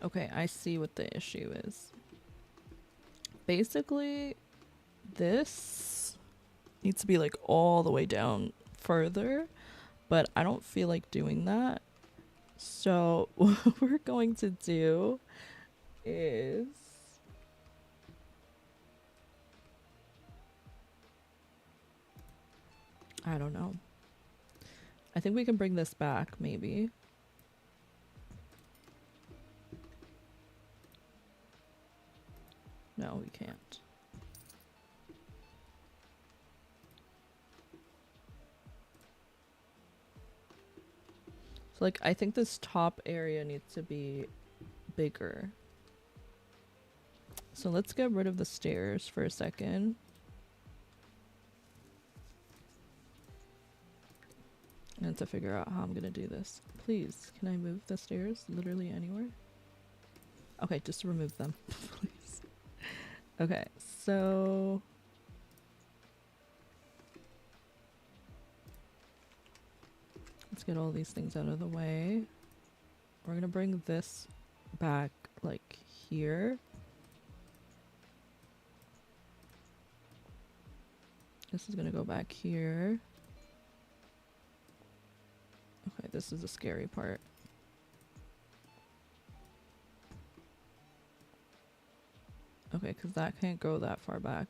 [SPEAKER 1] okay, I see what the issue is. Basically, this needs to be like all the way down further, but I don't feel like doing that. So what we're going to do is I don't know. I think we can bring this back maybe. No, we can't. So like I think this top area needs to be bigger. So let's get rid of the stairs for a second. And to figure out how I'm gonna do this. Please, can I move the stairs literally anywhere? Okay, just remove them, please. Okay, so let's get all these things out of the way. We're gonna bring this back like here. This is gonna go back here. Okay, this is the scary part. Okay, because that can't go that far back.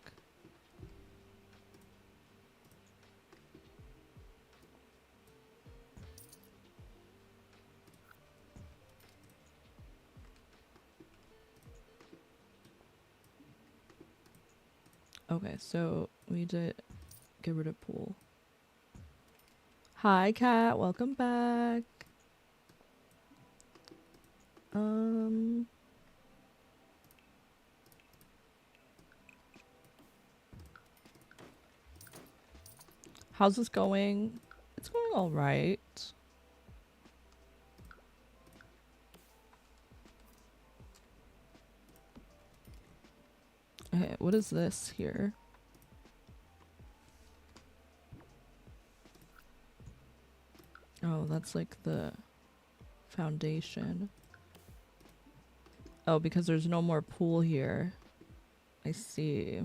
[SPEAKER 1] Okay, so we did get rid of pool. Hi, cat. Welcome back. How's this going? It's going all right. Okay, what is this here? Oh, that's like the foundation. Oh, because there's no more pool here. I see.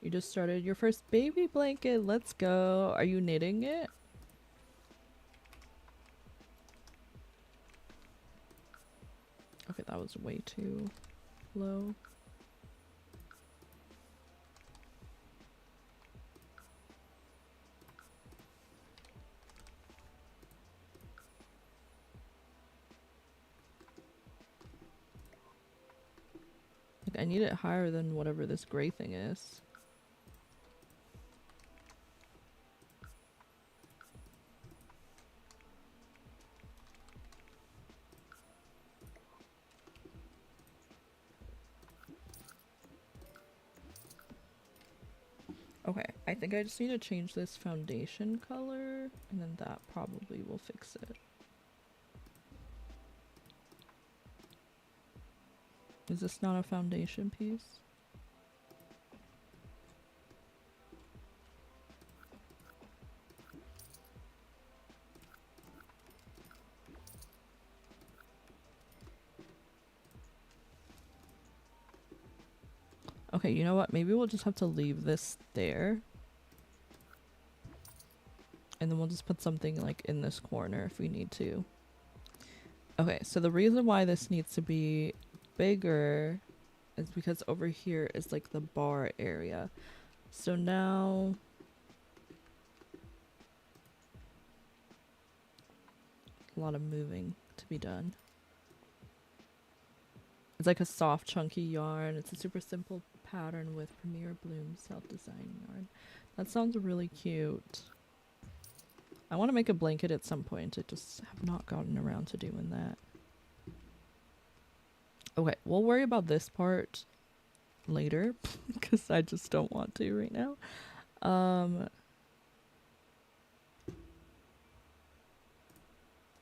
[SPEAKER 1] You just started your first baby blanket. Let's go. Are you knitting it? Okay, that was way too low. Like, I need it higher than whatever this gray thing is. Okay, I think I just need to change this foundation color, and then that probably will fix it. Is this not a foundation piece? Okay, you know what? Maybe we'll just have to leave this there. And then we'll just put something like in this corner if we need to. Okay, so the reason why this needs to be bigger is because over here is like the bar area. So now a lot of moving to be done. It's like a soft, chunky yarn. It's a super simple pattern with Premier Bloom self-design yarn. That sounds really cute. I want to make a blanket at some point. I just have not gotten around to doing that. Okay, we'll worry about this part later because I just don't want to right now.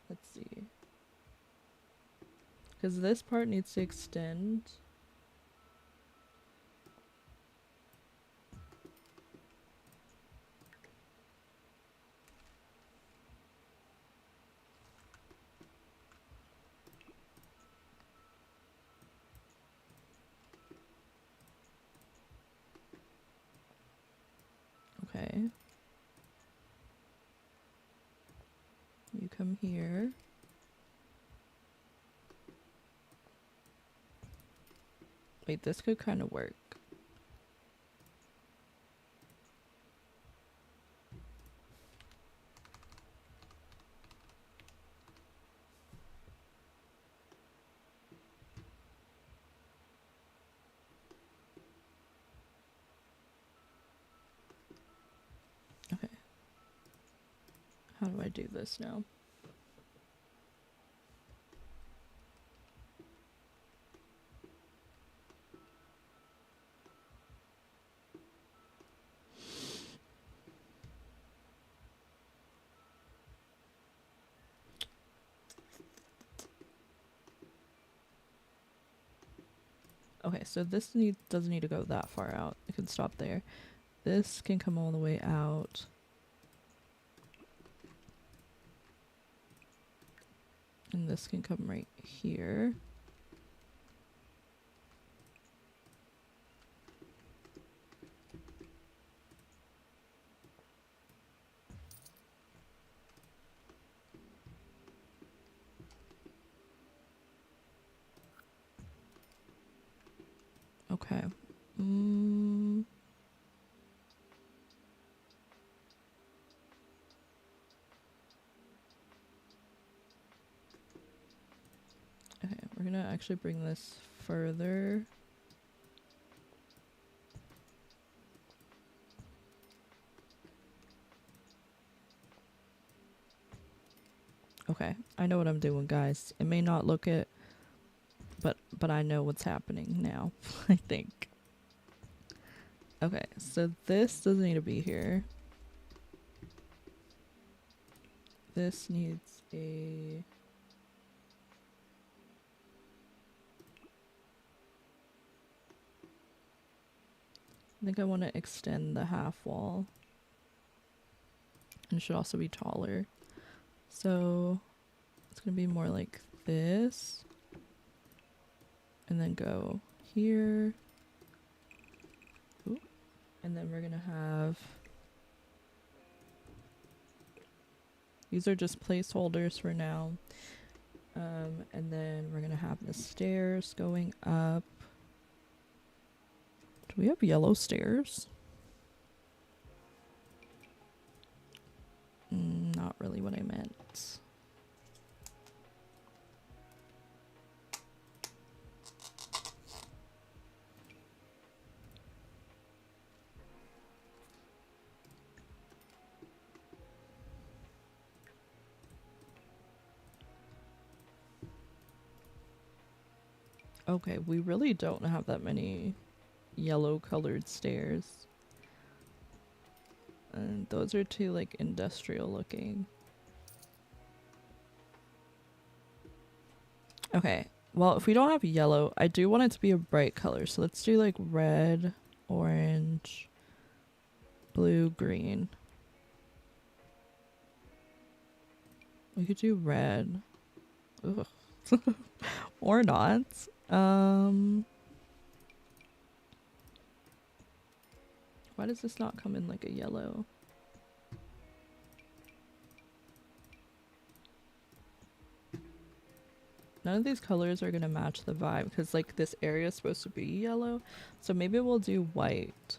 [SPEAKER 1] Let's see. Because this part needs to extend. Okay. You come here. Wait, this could kind of work. Okay. How do I do this now? Okay, so this doesn't need to go that far out. It can stop there. This can come all the way out. And this can come right here. Okay. Okay, we're gonna actually bring this further. Okay, I know what I'm doing, guys. It may not look it, but I know what's happening now, I think. Okay, so this doesn't need to be here. This needs a... I think I want to extend the half wall. And it should also be taller. So it's going to be more like this. And then go here. Ooh. And then we're going to have... These are just placeholders for now. And then we're going to have the stairs going up. Do we have yellow stairs? Not really what I meant. Okay, we really don't have that many yellow colored stairs. And those are too like industrial looking. Okay, well if we don't have yellow, I do want it to be a bright color. So let's do like red, orange, blue, green. We could do red. Ugh. Or not. Why does this not come in like a yellow? None of these colors are gonna match the vibe because like this area is supposed to be yellow. So maybe we'll do white.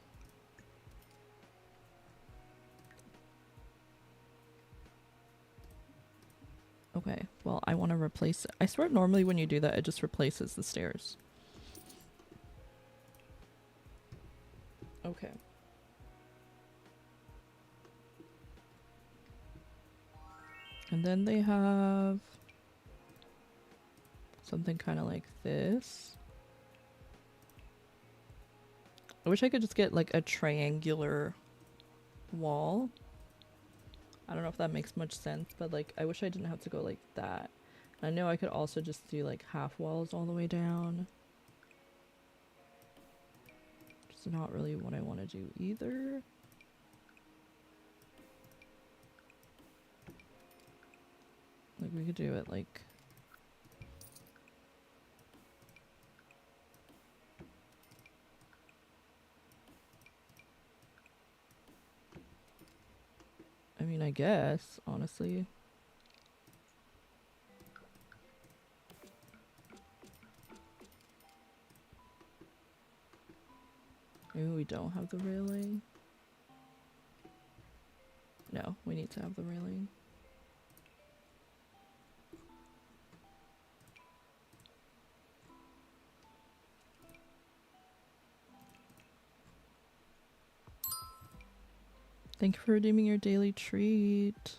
[SPEAKER 1] Okay, well I want to replace it. I swear normally when you do that it just replaces the stairs. Okay. And then they have something kind of like this. I wish I could just get like a triangular wall. I don't know if that makes much sense, but like I wish I didn't have to go like that. I know I could also just do like half walls all the way down. It's not really what I want to do either. Like we could do it like... I mean, I guess, honestly. Maybe we don't have the railing. No, we need to have the railing. Thank you for redeeming your daily treat.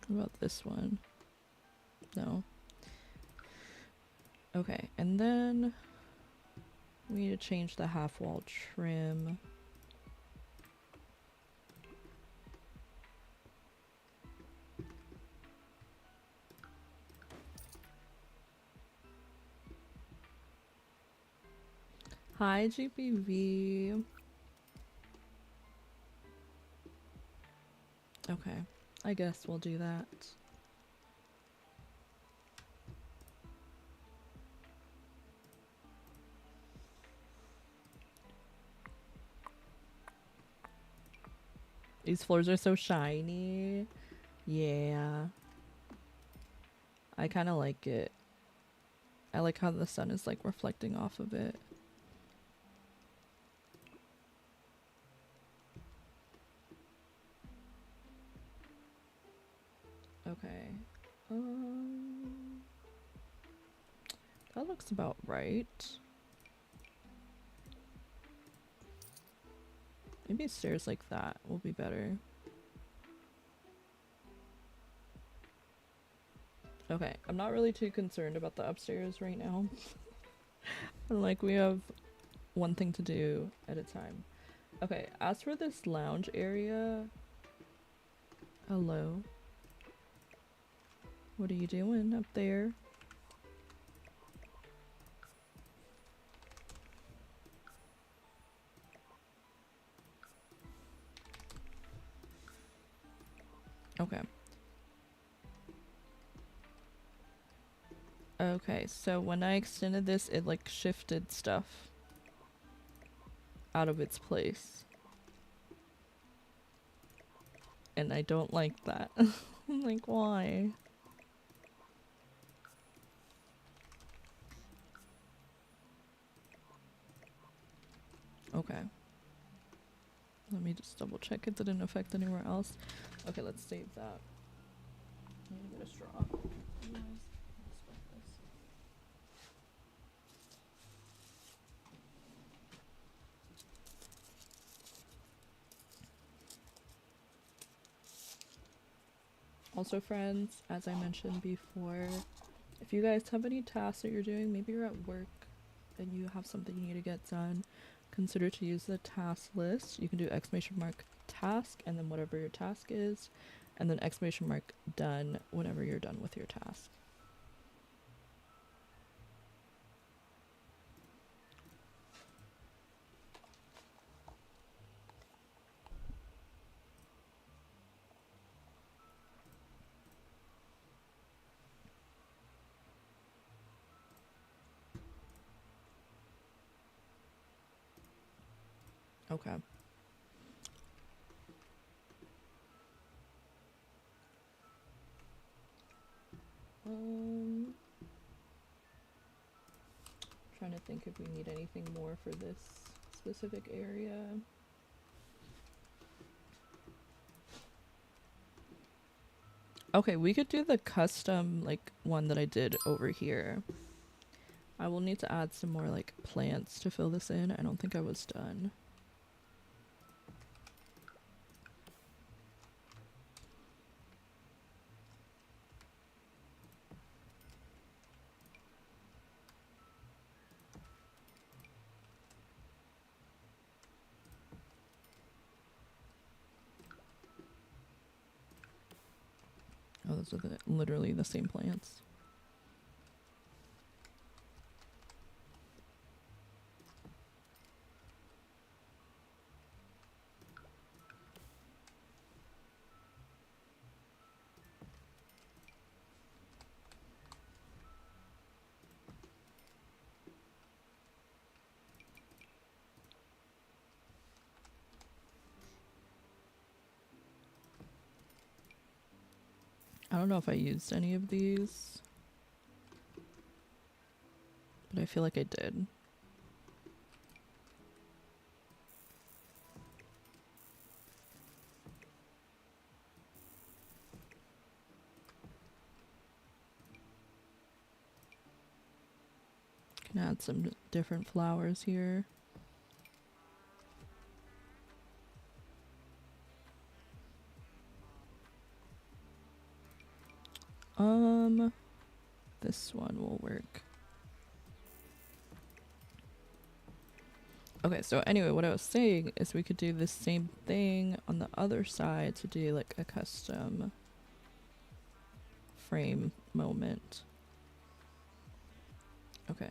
[SPEAKER 1] What about this one? No. Okay, and then we need to change the half wall trim. Hi, GPV. Okay, I guess we'll do that. These floors are so shiny. Yeah. I kind of like it. I like how the sun is like reflecting off of it. Okay. That looks about right. Maybe stairs like that will be better. Okay, I'm not really too concerned about the upstairs right now. Like, we have one thing to do at a time. Okay, as for this lounge area... Hello? What are you doing up there? Okay. Okay, so when I extended this, it like shifted stuff out of its place. And I don't like that. I'm like, why? Okay. Let me just double check it didn't affect anywhere else. Okay, let's save that. I need to get a straw. Otherwise, I'll spill this. Also, friends, as I mentioned before, if you guys have any tasks that you're doing, maybe you're at work and you have something you need to get done, consider to use the task list. You can do exclamation mark task and then whatever your task is, and then exclamation mark done whenever you're done with your task. Okay. Trying to think if we need anything more for this specific area. Okay, we could do the custom like one that I did over here. I will need to add some more like plants to fill this in. I don't think I was done. Oh, those are literally the same plants. I don't know if I used any of these, but I feel like I did. Can add some different flowers here. This one will work. Okay, so anyway, what I was saying is we could do the same thing on the other side to do like a custom frame moment. Okay.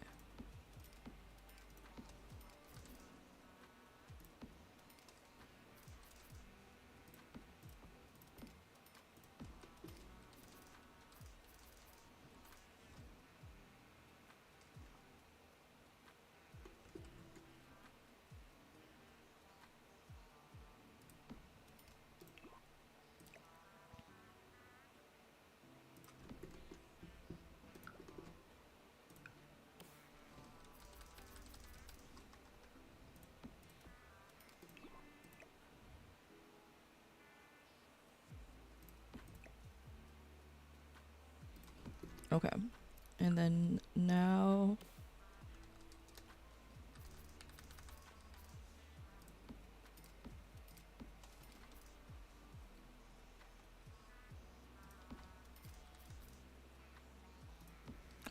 [SPEAKER 1] Okay. And then now...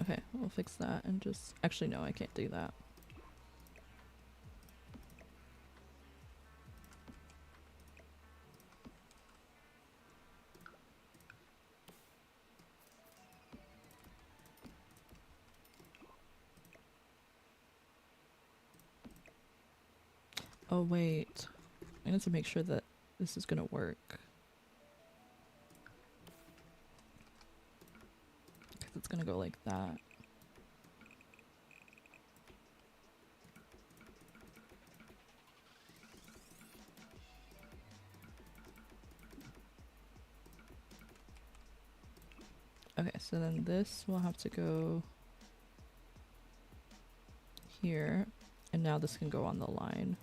[SPEAKER 1] Okay, we'll fix that and just... Actually, no, I can't do that. Oh, wait. I need to make sure that this is gonna work. Because it's gonna go like that. Okay, so then this will have to go here. And now this can go on the line.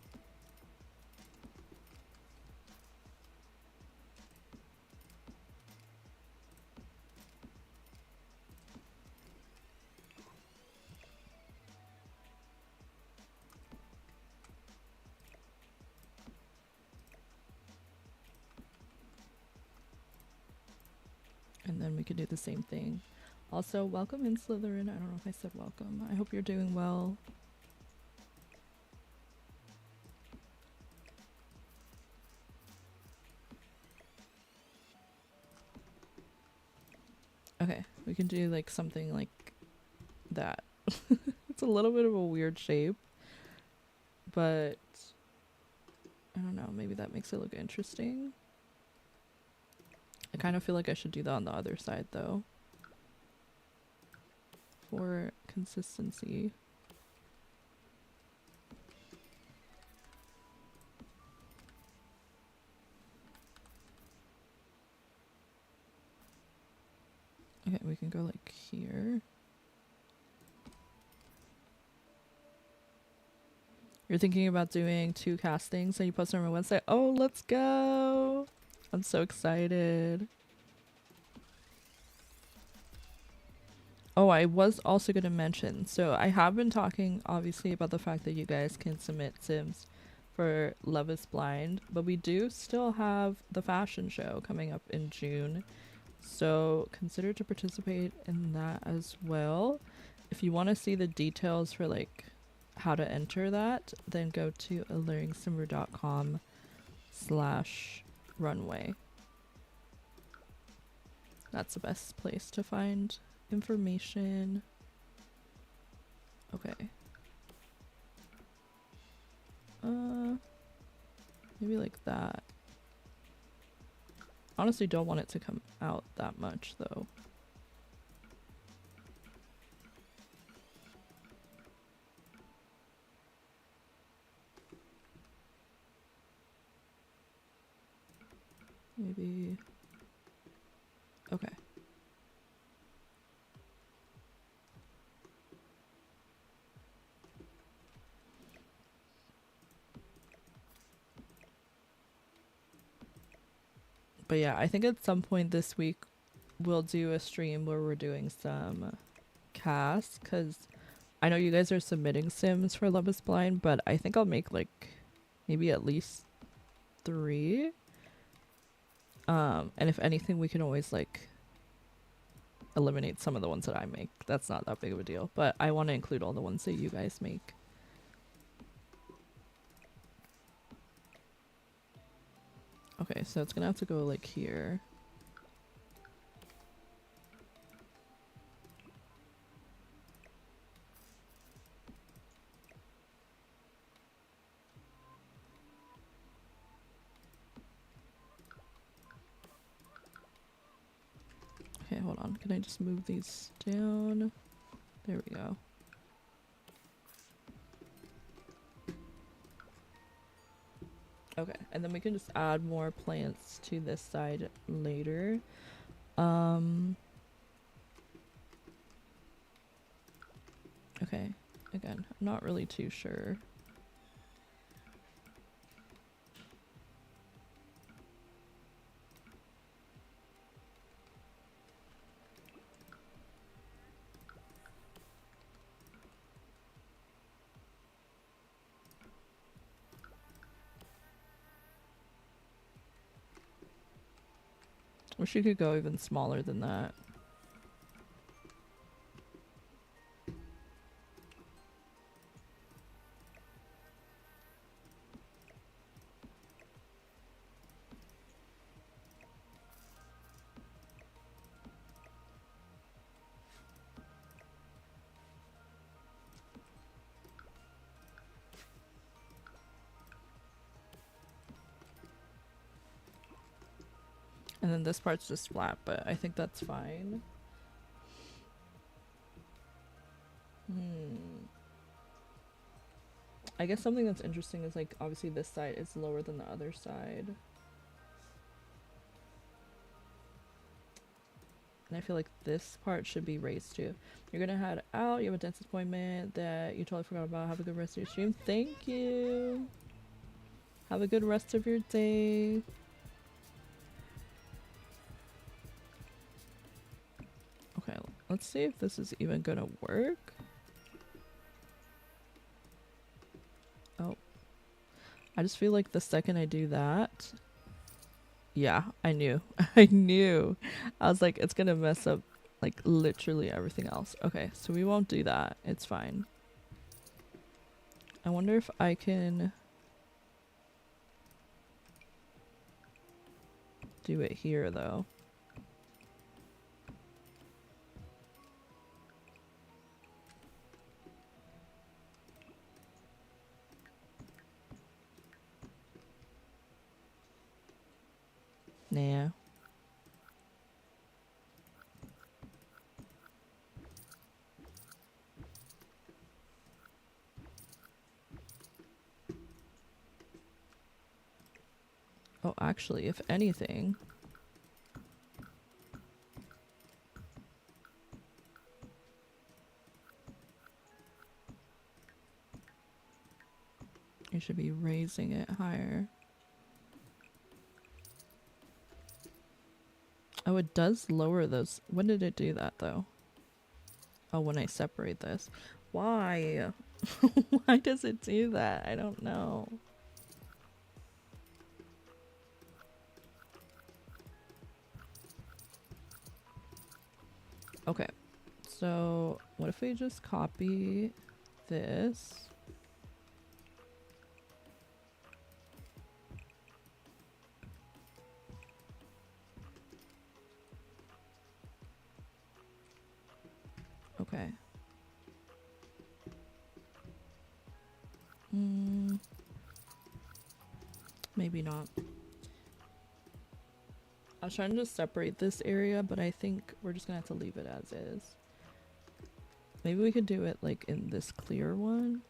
[SPEAKER 1] And then we could do the same thing. Also, welcome in Slytherin. I don't know if I said welcome. I hope you're doing well. Okay, we can do like something like that. It's a little bit of a weird shape, but I don't know, maybe that makes it look interesting. I kind of feel like I should do that on the other side though, for consistency. Okay, we can go like here. You're thinking about doing 2 castings and you post them on my website? Oh, let's go! I'm so excited. Oh, I was also going to mention, so I have been talking obviously about the fact that you guys can submit sims for Love is Blind, but we do still have the fashion show coming up in June, so consider to participate in that as well. If you want to see the details for like how to enter that, then go to AlluringSimmer.com/runway. That's the best place to find information. Okay. Maybe like that. Honestly, don't want it to come out that much though. Maybe. Okay. But yeah, I think at some point this week we'll do a stream where we're doing some casts, because I know you guys are submitting sims for Love is Blind, but I think I'll make like maybe at least 3. And if anything, we can always like eliminate some of the ones that I make. That's not that big of a deal, but I want to include all the ones that you guys make. Okay, so it's gonna have to go like here. Okay, hold on. Can I just move these down? There we go. Okay, and then we can just add more plants to this side later. Okay, again, I'm not really too sure. Wish you could go even smaller than that. And then this part's just flat, but I think that's fine. I guess something that's interesting is like obviously this side is lower than the other side. And I feel like this part should be raised too. You're gonna head out, you have a dentist appointment that you totally forgot about. Have a good rest of your stream. Thank you. Have a good rest of your day. Okay, let's see if this is even gonna work. Oh. I just feel like the second I do that... Yeah, I knew. I knew. I was like, it's gonna mess up like literally everything else. Okay, so we won't do that. It's fine. I wonder if I can do it here though. Nah. Oh, actually, if anything... You should be raising it higher. Oh, it does lower those. When did it do that though? Oh, when I separate this. Why? Why does it do that? I don't know. Okay, so what if we just copy this? Okay. Maybe not. I was trying to just separate this area, but I think we're just gonna have to leave it as is. Maybe we could do it like in this clear one.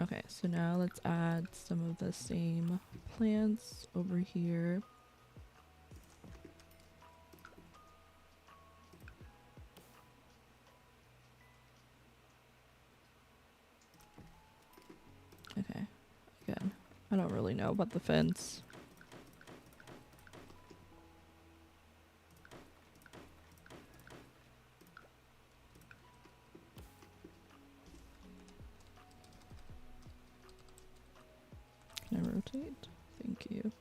[SPEAKER 1] Okay, so now let's add some of the same plants over here. Okay, again, I don't really know about the fence. Can I rotate? Thank you.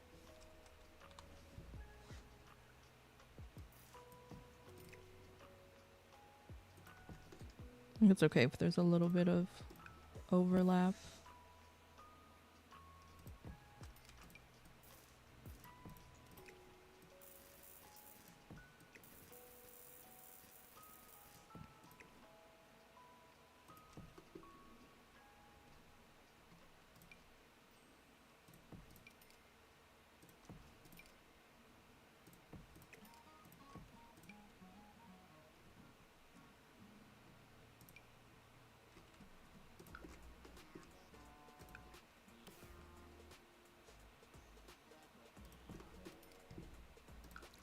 [SPEAKER 1] I think it's okay if there's a little bit of overlap.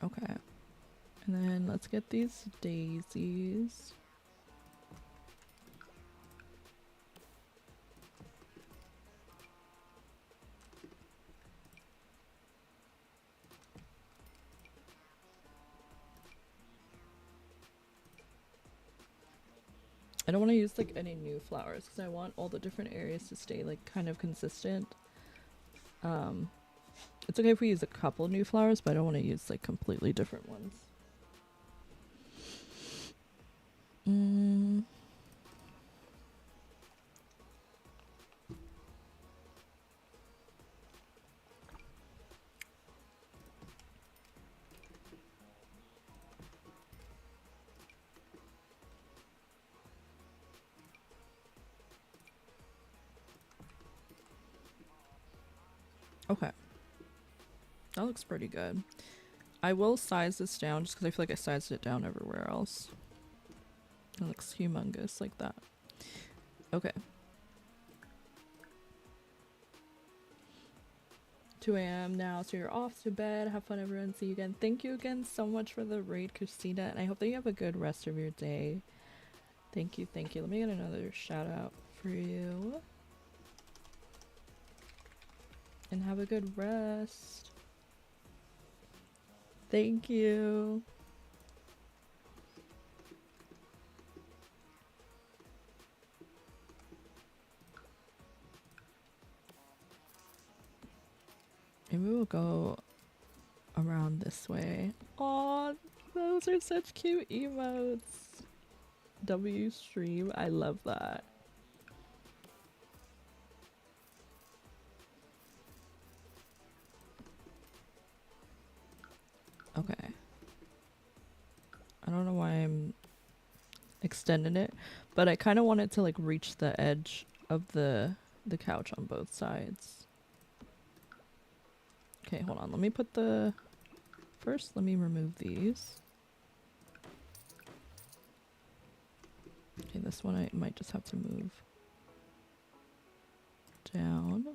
[SPEAKER 1] Okay. And then let's get these daisies. I don't want to use like any new flowers because I want all the different areas to stay like kind of consistent. Um, it's okay if we use a couple new flowers, but I don't want to use like completely different ones. Mm. Okay, that looks pretty good. I will size this down just because I feel like I sized it down everywhere else. It looks humongous like that. Okay. 2 a.m. now, so you're off to bed. Have fun, everyone. See you again. Thank you again so much for the raid, Christina, and I hope that you have a good rest of your day. Thank you, thank you. Let me get another shout out for you. And have a good rest. Thank you. Maybe we'll go around this way. Aw, those are such cute emotes. W stream, I love that. Okay. I don't know why I'm extending it, but I kind of want it to like reach the edge of the couch on both sides. Okay, hold on. Let me put the... First, let me remove these. Okay, this one I might just have to move down.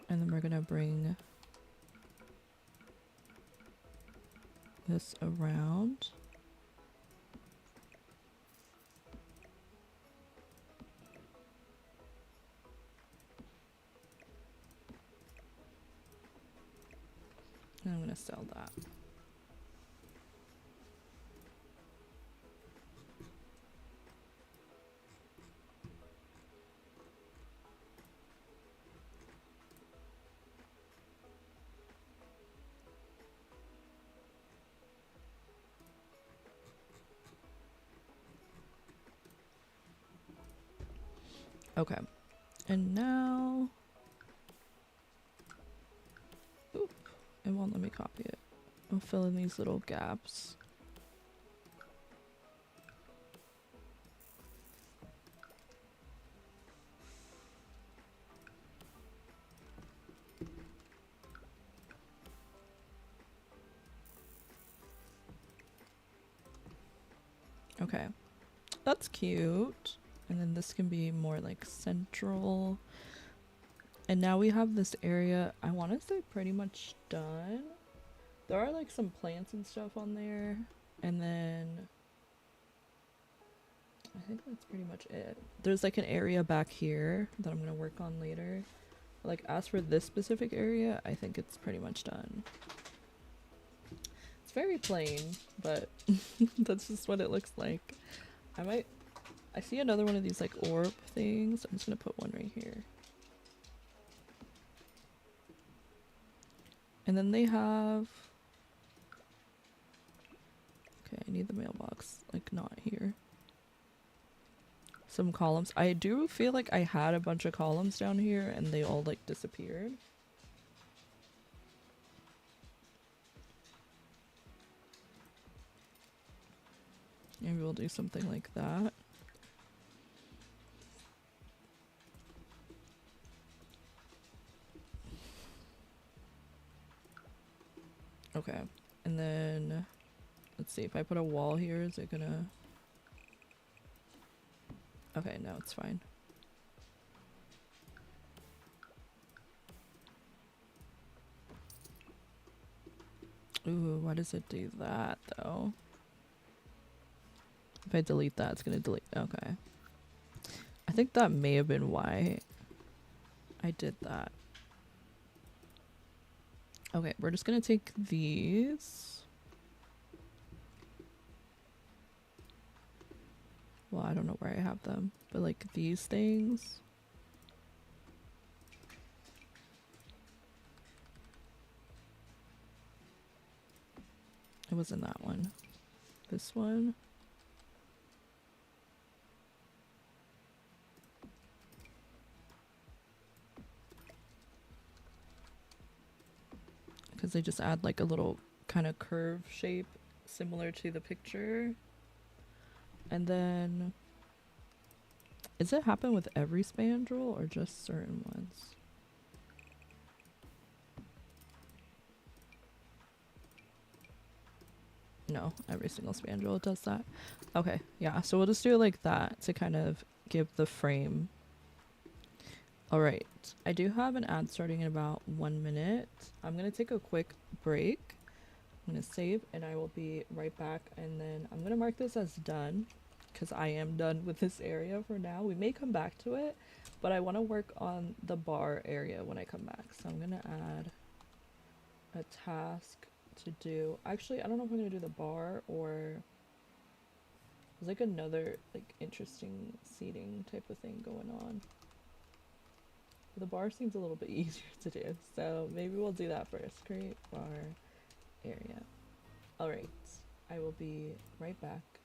[SPEAKER 1] And then we're gonna bring this around. And I'm gonna sell that. Okay. And now... Oop. It won't let me copy it. I'll fill in these little gaps. Okay. That's cute. And then this can be more like central. And now we have this area, I want to say pretty much done. There are like some plants and stuff on there. And then I think that's pretty much it. There's like an area back here that I'm going to work on later. Like as for this specific area, I think it's pretty much done. It's very plain, but that's just what it looks like. I see another one of these like orb things. I'm just going to put one right here. And then they have... Okay, I need the mailbox, like not here. Some columns. I do feel like I had a bunch of columns down here and they all like disappeared. Maybe we'll do something like that. Okay, and then let's see if I put a wall here, is it gonna... Okay, no, it's fine. Ooh, why does it do that though? If I delete that, it's gonna delete. Okay. I think that may have been why I did that. Okay, we're just gonna take these. Well, I don't know where I have them, but like these things. It wasn't that one. This one. Because they just add like a little kind of curve shape similar to the picture. And then, does it happen with every spandrel or just certain ones? No, every single spandrel does that. Okay, yeah, so we'll just do it like that to kind of give the frame. All right, I do have an ad starting in about 1 minute. I'm gonna take a quick break. I'm gonna save and I will be right back, and then I'm gonna mark this as done because I am done with this area for now. We may come back to it, but I want to work on the bar area when I come back. So I'm gonna add a task to do. Actually, I don't know if I'm gonna do the bar or there's like another like interesting seating type of thing going on. The bar seems a little bit easier to do, so maybe we'll do that first. Create bar area. All right, I will be right back.